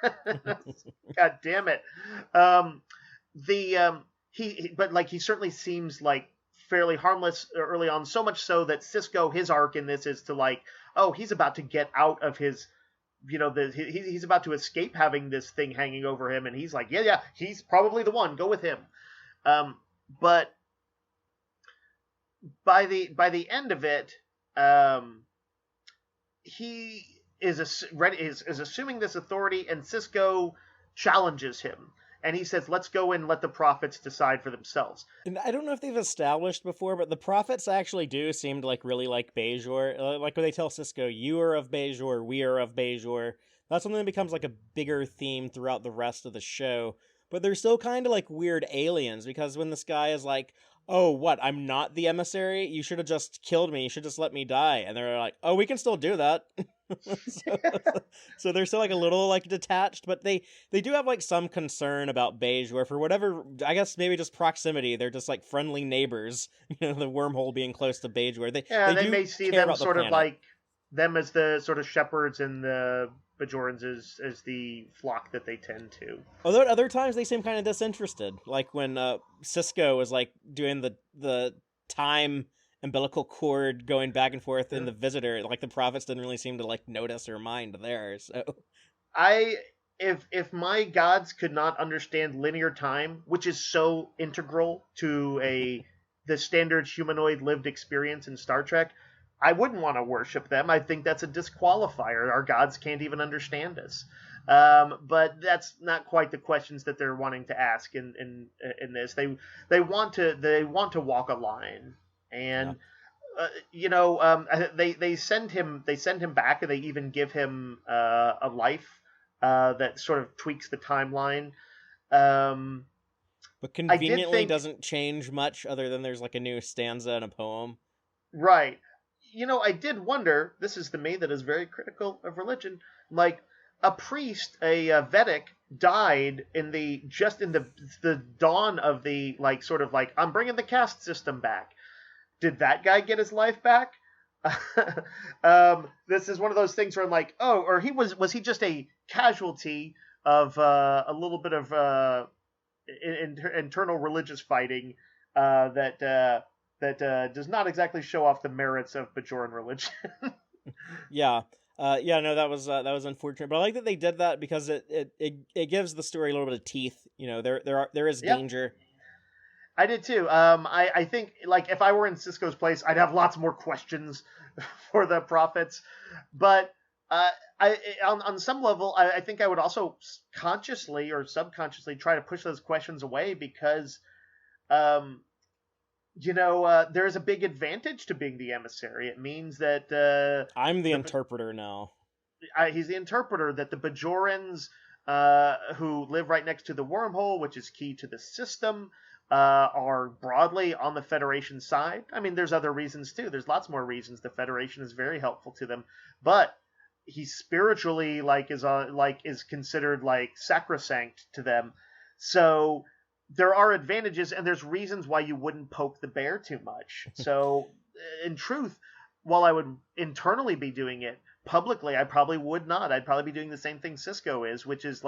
God damn it. He certainly seems like fairly harmless early on, so much so that Sisko, his arc in this is to like, oh, he's about to get out of his, he's about to escape having this thing hanging over him, and he's like, yeah, he's probably the one, go with him. But by the end of it, he is assuming this authority, and Sisko challenges him. And he says, let's go and let the prophets decide for themselves. And I don't know if they've established before, but the prophets actually do seem to really like Bajor. Like when they tell Sisko, you are of Bajor, we are of Bajor. That's something that becomes like a bigger theme throughout the rest of the show. But they're still kind of like weird aliens, because when this guy is like, oh, what, I'm not the emissary? You should have just killed me. You should just let me die. And they're like, oh, we can still do that. so they're still like a little like detached, but they do have like some concern about Bajor for whatever, I guess maybe just proximity. They're just like friendly neighbors, the wormhole being close to Bajor. They may see them sort of like them as the sort of shepherds, and the Bajorans as the flock that they tend to. Although at other times they seem kind of disinterested, like when Sisko was like doing the time umbilical cord going back and forth in the Visitor, like the prophets didn't really seem to like notice or mind there. So if my gods could not understand linear time, which is so integral to the standard humanoid lived experience in Star Trek, I wouldn't want to worship them. I think that's a disqualifier. Our gods can't even understand us. But that's not quite the questions that they're wanting to ask in this. They want to walk a line, and they send him back, and they even give him a life that sort of tweaks the timeline. But I did conveniently think, doesn't change much other than there's like a new stanza in a poem. right. I did wonder. This is the me that is very critical of religion. Like a priest, a Vedic, died in the dawn of the sort of I'm bringing the caste system back. Did that guy get his life back? This is one of those things where I'm like, oh, or was he just a casualty of a little bit of internal religious fighting that does not exactly show off the merits of Bajoran religion. Yeah. No, that was unfortunate, but I like that they did that because it gives the story a little bit of teeth. There is Yep. danger. I did too. I think if I were in Cisco's place, I'd have lots more questions for the prophets, but on some level, I think I would also consciously or subconsciously try to push those questions away because, there's a big advantage to being the emissary. It means that I'm the interpreter now. he's the interpreter, that the Bajorans who live right next to the wormhole, which is key to the system, are broadly on the Federation side. I mean, there's other reasons too. There's lots more reasons the Federation is very helpful to them, but he spiritually is considered sacrosanct to them. So there are advantages, and there's reasons why you wouldn't poke the bear too much. So in truth, while I would internally be doing it, publicly I probably would not. I'd probably be doing the same thing Cisco is, which is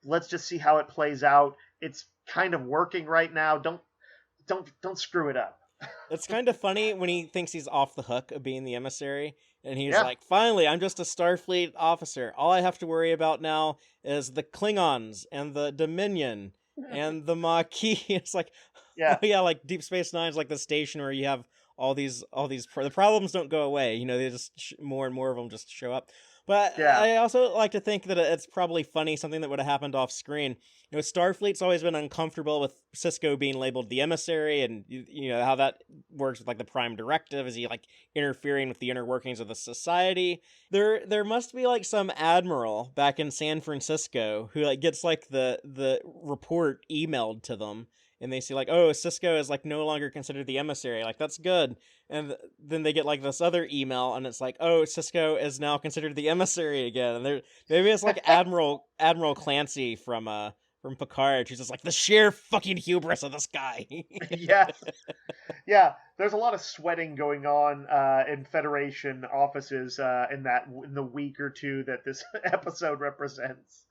let's just see how it plays out. It's kind of working right now. Don't screw it up. It's kind of funny when he thinks he's off the hook of being the emissary, and he's Yeah. like, finally, I'm just a Starfleet officer. All I have to worry about now is the Klingons and the Dominion and the Maquis. It's like, Yeah. oh yeah, like Deep Space Nine's like the station where you have all these the problems don't go away. They just more and more of them just show up. But Yeah. I also like to think that it's probably funny, something that would have happened off screen. Starfleet's always been uncomfortable with Cisco being labeled the emissary, and how that works with the Prime Directive. Is he interfering with the inner workings of the society? There must be some admiral back in San Francisco who gets the report emailed to them, and they see oh, Cisco is no longer considered the emissary. That's good. And then they get this other email, and it's oh, Cisco is now considered the emissary again. And maybe it's Admiral Clancy from Picard. She's just the sheer fucking hubris of this guy. Yeah. There's a lot of sweating going on in Federation offices in the week or two that this episode represents.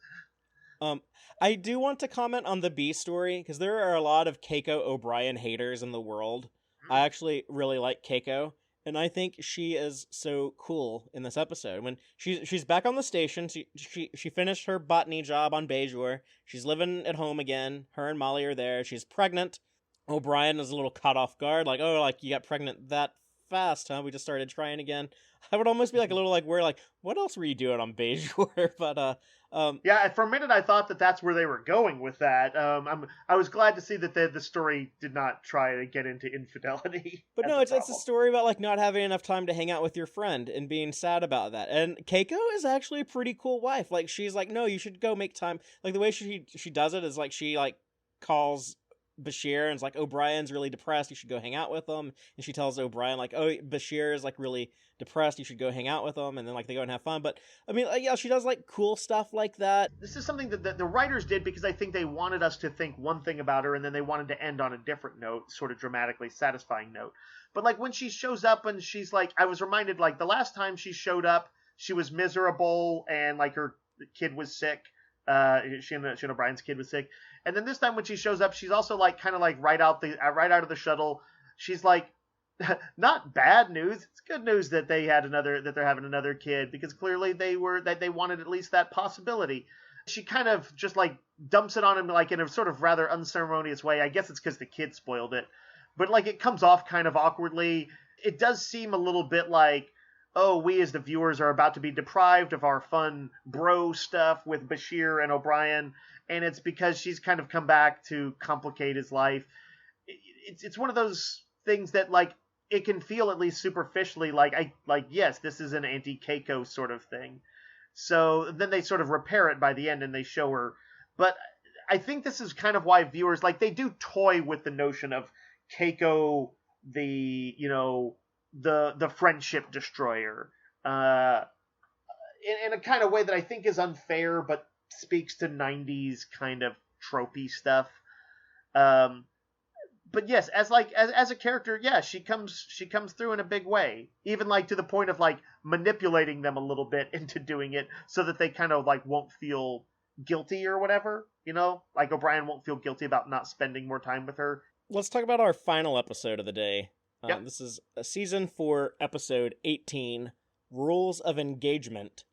I do want to comment on the B story, because there are a lot of Keiko O'Brien haters in the world. I actually really like Keiko, and I think she is so cool in this episode. When she's back on the station, she finished her botany job on Bajor. She's living at home again. Her and Molly are there. She's pregnant. O'Brien is a little caught off guard, you got pregnant that fast, huh? We just started trying again. I would almost be a little where what else were you doing on Bajor? But yeah, for a minute I thought that that's where they were going with that. I was glad to see that the story did not try to get into infidelity. But no, it's a story about not having enough time to hang out with your friend and being sad about that. And Keiko is actually a pretty cool wife. She's no, you should go make time. The way she does it is she calls Bashir and is O'Brien's really depressed, you should go hang out with him. And she tells O'Brien oh, Bashir is really depressed, you should go hang out with him. And then they go and have fun. But I mean, yeah, she does cool stuff like that. This is something that the writers did because I think they wanted us to think one thing about her, and then they wanted to end on a different note, sort of dramatically satisfying note. But when she shows up and she's I was reminded the last time she showed up, she was miserable and her kid was sick. She and O'Brien's kid was sick. And then this time when she shows up, she's also kind of right out of the shuttle. She's not bad news. It's good news that they're having another kid, because clearly they wanted at least that possibility. She kind of just like dumps it on him like in a sort of rather unceremonious way. I guess it's because the kid spoiled it, but like it comes off kind of awkwardly. It does seem a little bit like, oh, we as the viewers are about to be deprived of our fun bro stuff with Bashir and O'Brien, and it's because she's kind of come back to complicate his life. It's one of those things that like it can feel at least superficially like yes, this is an anti-Keiko sort of thing. So then they sort of repair it by the end and they show her. But I think this is kind of why viewers, like, they do toy with the notion of Keiko, the friendship destroyer, in a kind of way that I think is unfair, but speaks to 90s kind of tropey stuff. But yes, as a character, yeah, she comes through in a big way, even like to the point of like manipulating them a little bit into doing it so that they kind of like won't feel guilty or whatever, like O'Brien won't feel guilty about not spending more time with her. Let's talk about our final episode of the day. Yep. This is season 4, episode 18, Rules of Engagement.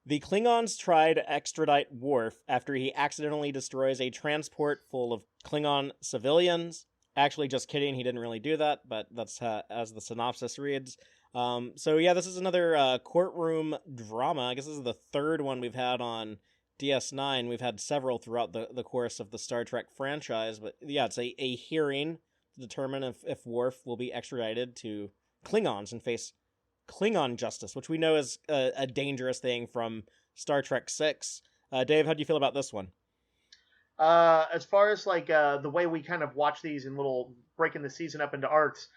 The Klingons try to extradite Worf after he accidentally destroys a transport full of Klingon civilians. Actually, just kidding, he didn't really do that, but that's as the synopsis reads. So yeah, this is another courtroom drama. I guess this is the third one we've had on DS9. We've had several throughout the course of the Star Trek franchise, but yeah, it's a hearing to determine if Worf will be extradited to Klingons and face Klingon justice, which we know is a dangerous thing from Star Trek 6. Dave, how do you feel about this one? As far as like the way we kind of watch these in little breaking the season up into arcs,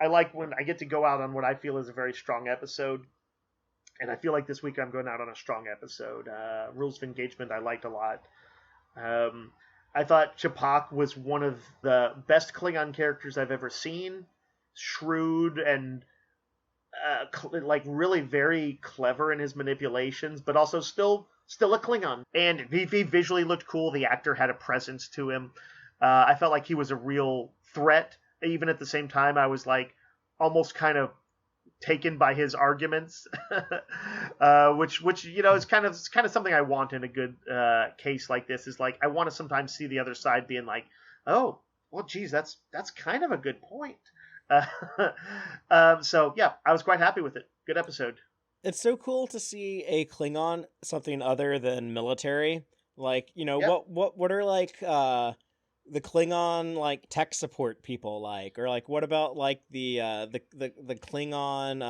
I like when I get to go out on what I feel is a very strong episode, and I feel like this week I'm going out on a strong episode. Rules of Engagement I liked a lot. I thought Ch'pak was one of the best Klingon characters I've ever seen. Shrewd and like really very clever in his manipulations, but also still a Klingon. And he visually looked cool. The actor had a presence to him. I felt like he was a real threat. Even at the same time, I was like almost kind of taken by his arguments, which is kind of something I want in a good case like this. Is like I want to sometimes see the other side being like, oh, well, geez, that's kind of a good point. So yeah, I was quite happy with it. Good episode. It's so cool to see a Klingon something other than military. Like, Yep. what are like the Klingon like tech support people like, or like what about like the Klingon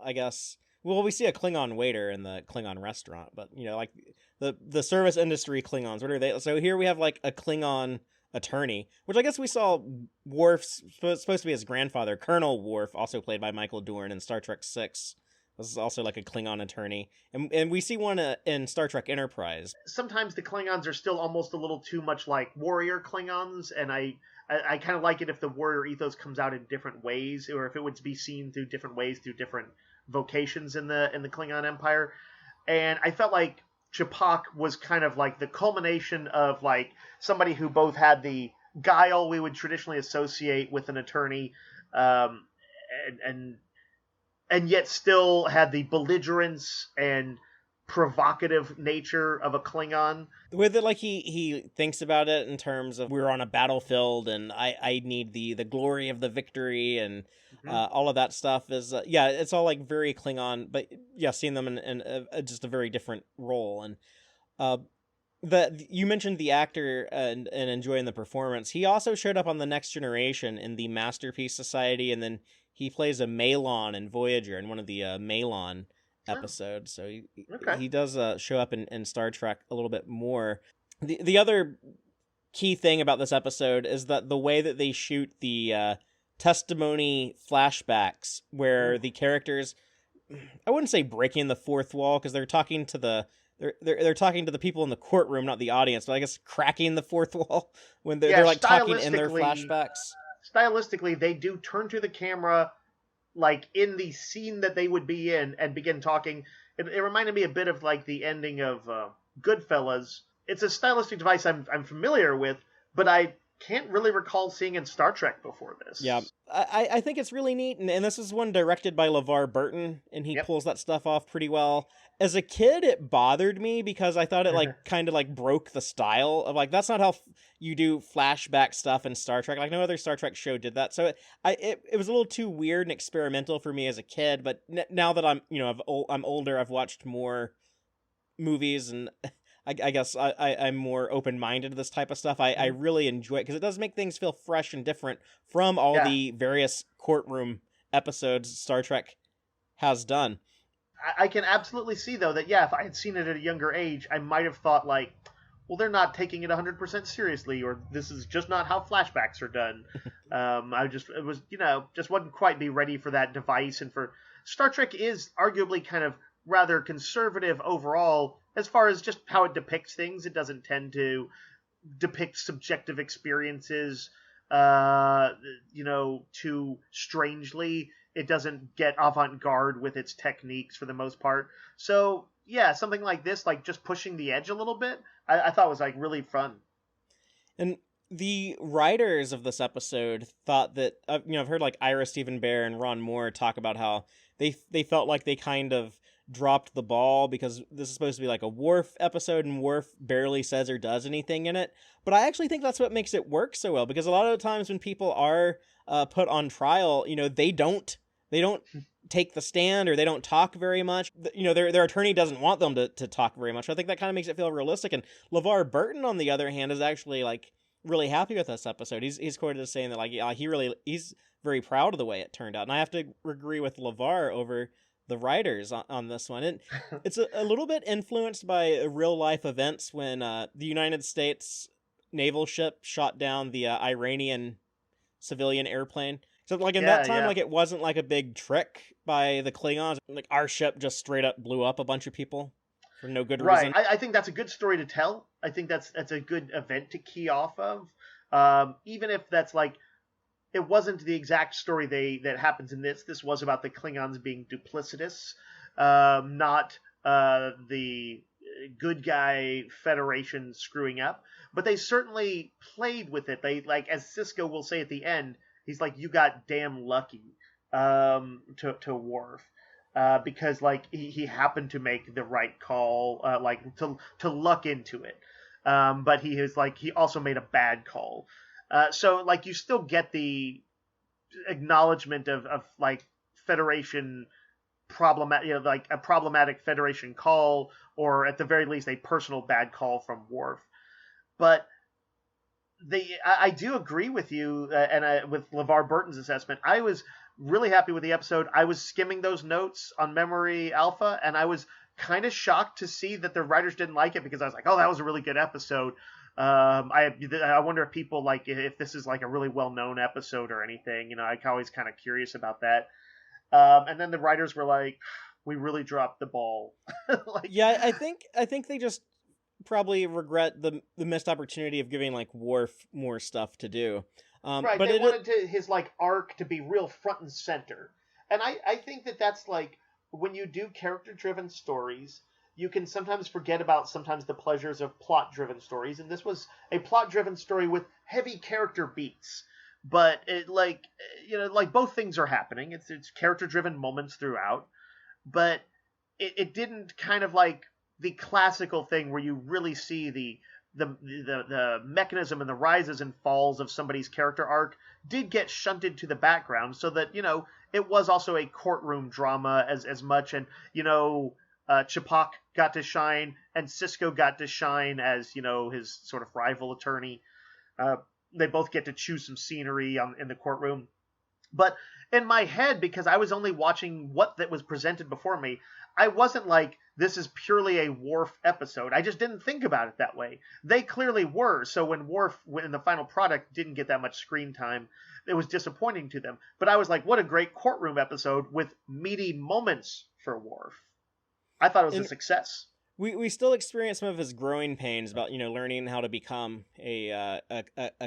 I guess, well, we see a Klingon waiter in the Klingon restaurant, but like the service industry Klingons, what are they? So here we have like a Klingon attorney, which I guess we saw Worf's supposed to be his grandfather, Colonel Worf, also played by Michael Dorn in Star Trek 6. This is also like a Klingon attorney. And we see one in Star Trek Enterprise. Sometimes the Klingons are still almost a little too much like warrior Klingons, and I kind of like it if the warrior ethos comes out in different ways, or if it would be seen through different ways, through different vocations in the Klingon Empire. And I felt like Ch'pak was kind of like the culmination of like somebody who both had the guile we would traditionally associate with an attorney, and yet still had the belligerence and provocative nature of a Klingon. The way that like he thinks about it in terms of we're on a battlefield and I need the glory of the victory and all of that stuff is yeah, it's all like very Klingon, but yeah, seeing them in just a very different role. And you mentioned the actor and enjoying the performance. He also showed up on The Next Generation in the Masterpiece Society, and then he plays a Malon in Voyager in one of the Malon episodes. So he does show up in Star Trek a little bit more. The other key thing about this episode is that the way that they shoot the testimony flashbacks, where the characters, I wouldn't say breaking the fourth wall, because they're talking to they're talking to the people in the courtroom, not the audience, but I guess cracking the fourth wall when they're like talking in their flashbacks. Stylistically, they do turn to the camera like in the scene that they would be in and begin talking. It reminded me a bit of like the ending of Goodfellas. It's a stylistic device I'm familiar with, but I can't really recall seeing in Star Trek before this. Yeah, I think it's really neat, and this is one directed by LeVar Burton, and he Yep. pulls that stuff off pretty well. As a kid, it bothered me because I thought it like kind of like broke the style of like that's not how you do flashback stuff in Star Trek. Like no other Star Trek show did that, so it was a little too weird and experimental for me as a kid. But now that I'm I'm older, I've watched more movies and I guess I'm more open-minded to this type of stuff. I really enjoy it because it does make things feel fresh and different from all the various courtroom episodes Star Trek has done. I can absolutely see, though, that, if I had seen it at a younger age, I might have thought, like, well, they're not taking it 100% seriously, or this is just not how flashbacks are done. It was, just wasn't quite be ready for that device. And for Star Trek is arguably kind of rather conservative overall as far as just how it depicts things. It doesn't tend to depict subjective experiences, too strangely. It doesn't get avant-garde with its techniques for the most part. So, something like this, like just pushing the edge a little bit, I thought was like really fun. And the writers of this episode thought that, I've heard like Ira Stephen Bear and Ron Moore talk about how they felt like they kind of dropped the ball because this is supposed to be like a Worf episode and Worf barely says or does anything in it. But I actually think that's what makes it work so well, because a lot of the times when people are put on trial, they don't take the stand or they don't talk very much. Their attorney doesn't want them to talk very much. I think that kind of makes it feel realistic. And LeVar Burton, on the other hand, is actually like really happy with this episode. He's quoted as saying that like he's very proud of the way it turned out. And I have to agree with LeVar over the writers on this one. It's a little bit influenced by real life events when the United States naval ship shot down the Iranian civilian airplane. So like in that time, like it wasn't like a big trick by the Klingons. Like our ship just straight up blew up a bunch of people for no good reason. Right. I think that's a good story to tell. I think that's a good event to key off of. Even if that's like, it wasn't the exact story that happens in this. This was about the Klingons being duplicitous, not the good guy Federation screwing up. But they certainly played with it. They, like, as Sisko will say at the end, he's like, you got damn lucky to Worf. Because, like, he happened to make the right call, to luck into it. But he also made a bad call. So, like, you still get the acknowledgement of like, Federation problematic, like, a problematic Federation call, or at the very least, a personal bad call from Worf. But I do agree with you, and with LeVar Burton's assessment. I was really happy with the episode. I was skimming those notes on Memory Alpha, and I was kind of shocked to see that the writers didn't like it, because I was like, oh, that was a really good episode. I wonder if people like if this is like a really well-known episode or anything. I'm always kind of curious about that. And then the writers were like, we really dropped the ball. I think they just probably regret the missed opportunity of giving like Worf more stuff to do. Right, but they wanted his like arc to be real front and center. And I think that's like, when you do character-driven stories, you can sometimes forget about the pleasures of plot-driven stories. And this was a plot-driven story with heavy character beats. But it like both things are happening. It's character-driven moments throughout. But it didn't kind of like the classical thing where you really see the mechanism and the rises and falls of somebody's character arc did get shunted to the background, so that, it was also a courtroom drama as much. And, Ch'Pok got to shine, and Sisko got to shine as, his sort of rival attorney. They both get to choose some scenery in the courtroom. But in my head, because I was only watching what that was presented before me, I wasn't like, this is purely a Worf episode. I just didn't think about it that way. They clearly were. So when Worf, in the final product, didn't get that much screen time, it was disappointing to them. But I was like, what a great courtroom episode with meaty moments for Worf. I thought it was a success. We still experience some of his growing pains about, learning how to become a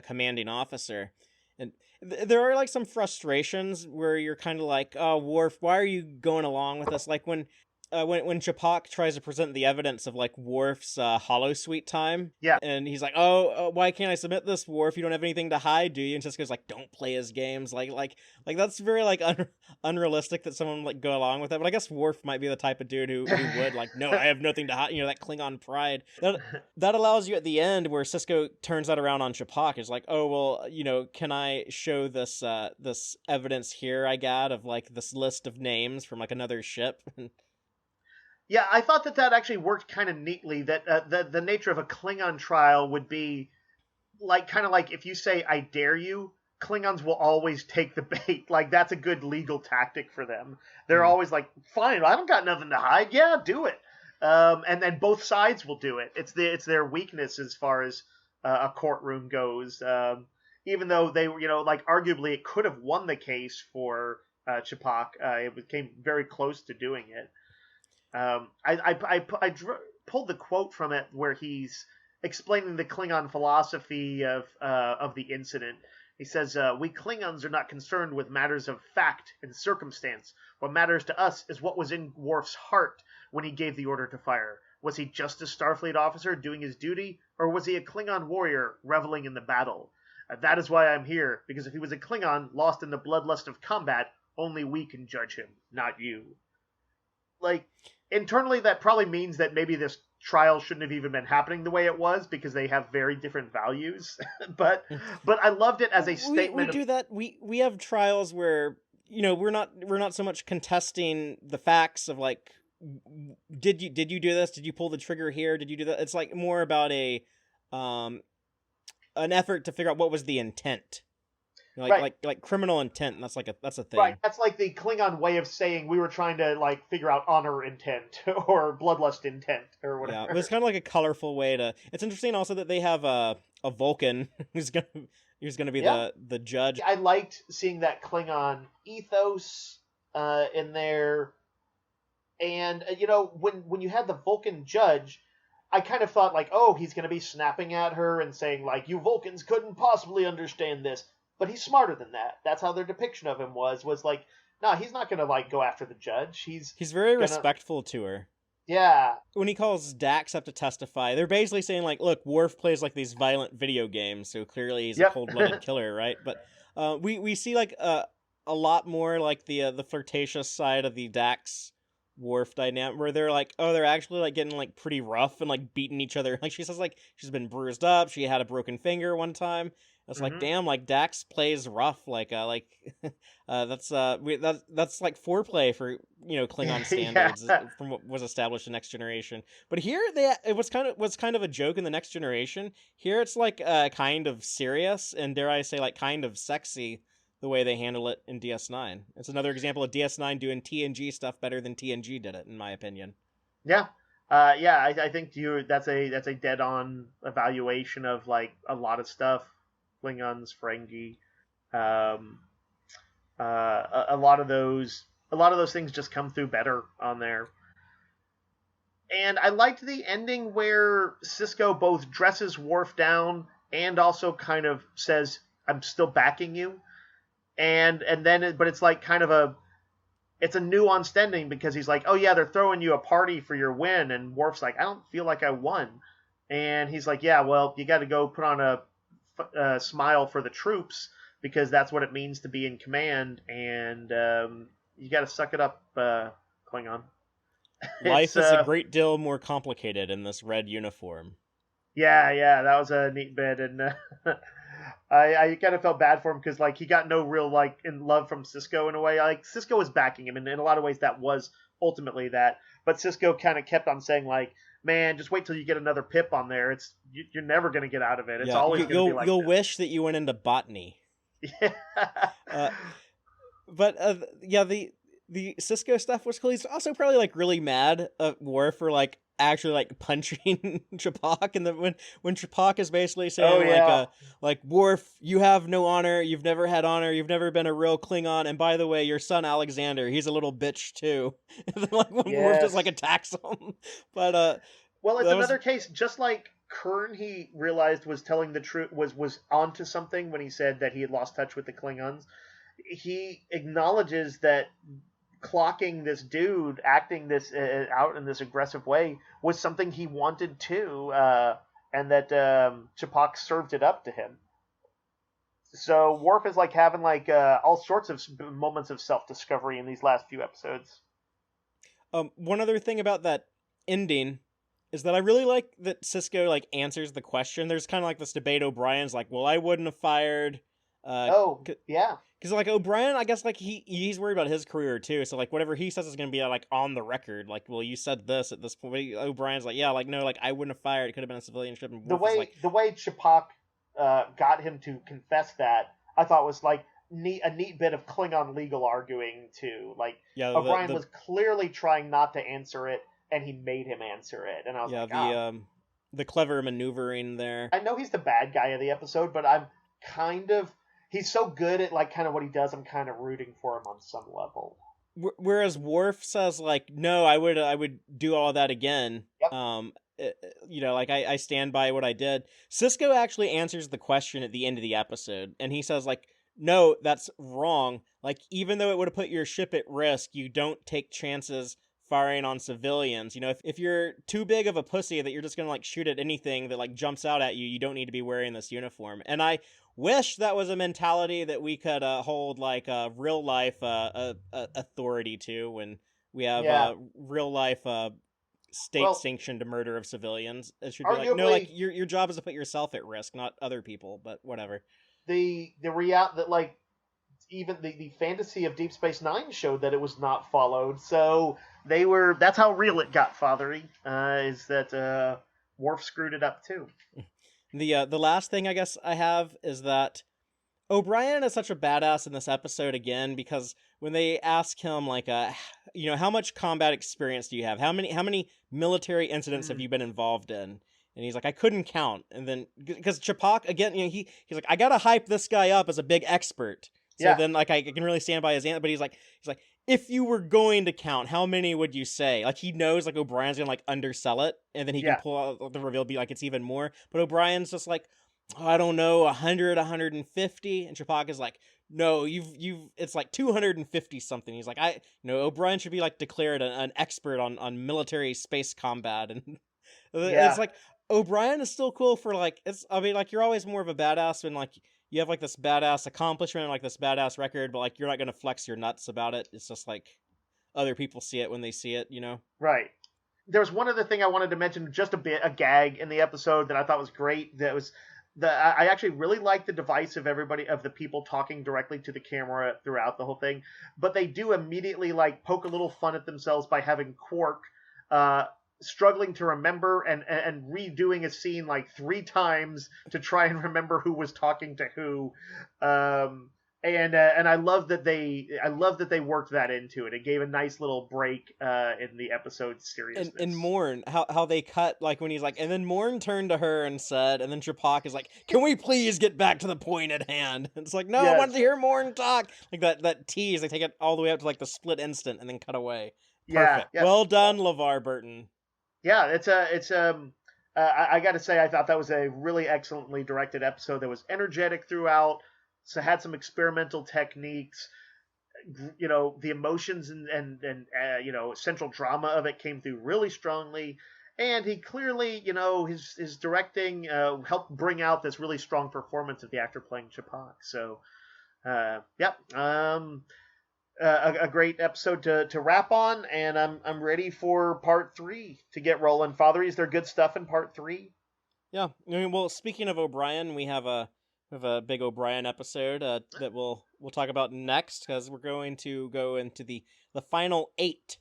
commanding officer. And there are like some frustrations where you're kind of like, oh, Worf, why are you going along with us? Like when when Chapok tries to present the evidence of like Worf's holosuite time, Yeah. and he's like, "Oh, why can't I submit this, Worf? You don't have anything to hide, do you?" And Sisko's like, "Don't play his games." Like that's very like unrealistic that someone like go along with that. But I guess Worf might be the type of dude who would like, "No, I have nothing to hide." You know, that Klingon pride. That allows you at the end where Sisko turns that around on Chapok. Is like, "Oh well, you know, can I show this this evidence here I got of like this list of names from like another ship?" Yeah, I thought that actually worked kind of neatly. That the nature of a Klingon trial would be like kind of like if you say "I dare you," Klingons will always take the bait. Like that's a good legal tactic for them. They're always like, "Fine, I don't got nothing to hide. Yeah, do it." And then both sides will do it. It's their weakness as far as a courtroom goes. Even though they were, like arguably it could have won the case for Chapok. It came very close to doing it. I pulled the quote from it where he's explaining the Klingon philosophy of the incident. He says, "We Klingons are not concerned with matters of fact and circumstance. What matters to us is what was in Worf's heart when he gave the order to fire. Was he just a Starfleet officer doing his duty, or was he a Klingon warrior reveling in the battle? That is why I'm here, because if he was a Klingon lost in the bloodlust of combat, only we can judge him, not you." Like, internally, that probably means that maybe this trial shouldn't have even been happening the way it was because they have very different values. but I loved it as a statement. We do that. We have trials where we're not so much contesting the facts of like, did you do this? Did you pull the trigger here? Did you do that? It's like more about an effort to figure out what was the intent. Like criminal intent. That's a thing. Right. That's like the Klingon way of saying we were trying to like figure out honor intent or bloodlust intent or whatever. Yeah, it was kind of like a colorful way to. It's interesting also that they have a Vulcan who's gonna be the judge. I liked seeing that Klingon ethos in there, and when you had the Vulcan judge, I kind of thought like, oh, he's gonna be snapping at her and saying like, you Vulcans couldn't possibly understand this. But he's smarter than that. That's how their depiction of him was like, no, he's not going to like go after the judge. He's very respectful to her. Yeah. When he calls Dax up to testify, they're basically saying like, look, Worf plays like these violent video games, so clearly he's a cold-blooded killer, right? But we see like a lot more like the flirtatious side of the Dax Worf dynamic, where they're like, oh, they're actually like getting like pretty rough and like beating each other. Like she says like she's been bruised up, she had a broken finger one time. It's like, damn, like Dax plays rough, that's like foreplay for Klingon standards from what was established in Next Generation. But here it was kind of a joke in the Next Generation. Here it's like kind of serious and dare I say like kind of sexy the way they handle it in DS9. It's another example of DS9 doing TNG stuff better than TNG did it, in my opinion. Yeah. I think that's a dead on evaluation of like a lot of stuff. Klingons, Ferengi, a lot of those things just come through better on there. And I liked the ending where Sisko both dresses Worf down and also kind of says, "I'm still backing you," and then but it's like kind of it's a nuanced ending because he's like, "Oh yeah, they're throwing you a party for your win," and Worf's like, "I don't feel like I won," and he's like, "Yeah, well, you got to go put on a smile for the troops because that's what it means to be in command, and you got to suck it up, Klingon." Life is a great deal more complicated in this red uniform. Yeah, that was a neat bit, and I kind of felt bad for him because like he got no real like in love from Sisko in a way. Like Sisko was backing him, and in a lot of ways that was ultimately that, but Sisko kind of kept on saying like, man, just wait till you get another pip on there. You're never going to get out of it. It's always going to be like you'll this. wish that you went into botany. Yeah. The Sisko stuff was cool. He's also probably like really mad at Worf for like actually like punching Chapok, and when Chapok is basically saying like Worf, you have no honor, you've never had honor, you've never been a real Klingon, and by the way, your son Alexander, he's a little bitch too. And then like when Worf just like attacks him, but well, it's another case just like Kern. He realized was telling the truth, was onto something when he said that he had lost touch with the Klingons. He acknowledges that clocking this dude acting this out in this aggressive way was something he wanted too, and that Ch'pak served it up to him. So Worf is like having like all sorts of moments of self-discovery in these last few episodes. One other thing about that ending is that I really like that Sisko like answers the question. There's kind of like this debate. O'Brien's like, "Well, I wouldn't have fired." Yeah. Because like O'Brien, I guess like he's worried about his career too. So like whatever he says is gonna be like on the record. Like, well, you said this at this point. O'Brien's like, yeah, like no, like I wouldn't have fired. It could have been a civilian ship. And The way Ch'pak got him to confess that, I thought was like a neat bit of Klingon legal arguing too. Like O'Brien was clearly trying not to answer it, and he made him answer it. And I was like, the clever maneuvering there. I know he's the bad guy of the episode, but I'm kind of he's so good at like kind of what he does. I'm kind of rooting for him on some level. Whereas Worf says like, no, I would do all of that again. Yep. Like I stand by what I did. Sisko actually answers the question at the end of the episode, and he says like, no, that's wrong. Like, even though it would have put your ship at risk, you don't take chances firing on civilians. You know, if you're too big of a pussy that you're just gonna like shoot at anything that like jumps out at you, you don't need to be wearing this uniform. And I wish that was a mentality that we could hold like real life authority to when we have real life state sanctioned murder of civilians. It should be like, no, like your job is to put yourself at risk, not other people. But whatever. The reality that like even the fantasy of Deep Space Nine showed that it was not followed. So that's how real it got, Fatheree, is that Worf screwed it up too. The last thing I guess I have is that O'Brien is such a badass in this episode again, because when they ask him like how much combat experience do you have? How many military incidents have you been involved in? And he's like, I couldn't count. And then because Ch'pak again, he's like, I gotta hype this guy up as a big expert. So then like I can really stand by his answer. But he's like, if you were going to count, how many would you say? Like he knows like O'Brien's gonna like undersell it, and then he can pull out the reveal, be like it's even more. But O'Brien's just like, I don't know, 100, 150, and Ch'pak is like, no, it's like 250 something. He's like, O'Brien should be like declared an expert on military space combat, and it's like O'Brien is still cool for like you're always more of a badass when like you have like this badass accomplishment, like this badass record, but like you're not gonna flex your nuts about it. It's just like other people see it when they see it, Right. There's one other thing I wanted to mention, just a gag in the episode that I thought was great. That was I actually really like the device of the people talking directly to the camera throughout the whole thing, but they do immediately like poke a little fun at themselves by having Quark struggling to remember and redoing a scene like 3 times to try and remember who was talking to who, and I love that they worked that into it. It gave a nice little break in the episode's seriousness. And Morn, how they cut like when he's like, and then Morn turned to her and said, and then Ch'pak is like, can we please get back to the point at hand? And it's like, no, I want to hear Morn talk. Like that tease, they take it all the way up to like the split instant and then cut away. Perfect. Yeah. Well done, LeVar Burton. Yeah, I got to say, I thought that was a really excellently directed episode that was energetic throughout, so had some experimental techniques. The emotions and central drama of it came through really strongly, and he clearly, his directing helped bring out this really strong performance of the actor playing Ch'pak. So, a great episode to wrap on, and I'm ready for part 3 to get rolling. Fatheree, is there good stuff in part 3? Yeah, well, speaking of O'Brien, we have a big O'Brien episode that we'll talk about next, because we're going to go into the final 8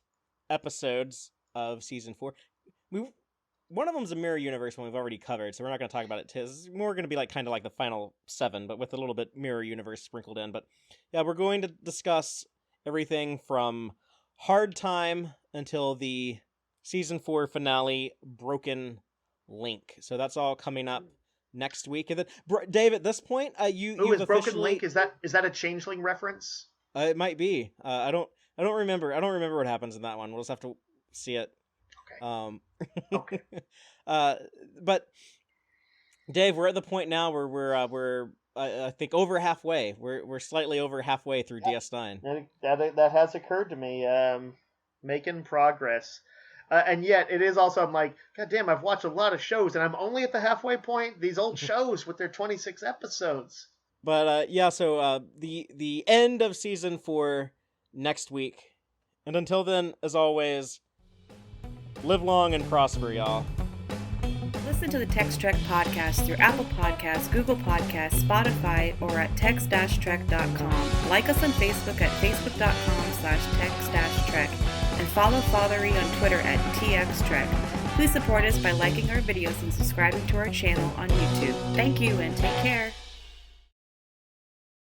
episodes of season 4. One of them's a mirror universe one we've already covered, so we're not going to talk about it. It's more going to be like kind of like the final 7, but with a little bit mirror universe sprinkled in. But yeah, we're going to discuss everything from Hard Time until the season 4 finale, Broken Link. So that's all coming up next week. And then, Dave, at this point, you've officially... Broken Link? Is that a Changeling reference? It might be. I don't remember. I don't remember what happens in that one. We'll just have to see it. Okay. Okay. But Dave, we're at the point now where we're I think over halfway. We're slightly over halfway through DS9. That has occurred to me. Making progress. And yet, it is also, I'm like, God damn, I've watched a lot of shows, and I'm only at the halfway point. These old shows with their 26 episodes. But so the end of season 4 next week. And until then, as always, live long and prosper, y'all. Listen to the Tex-Trek podcast through Apple Podcasts, Google Podcasts, Spotify, or at tex-trek.com. Like us on Facebook at facebook.com/tex-trek. And follow Fatheree on Twitter at TXTrek. Please support us by liking our videos and subscribing to our channel on YouTube. Thank you and take care.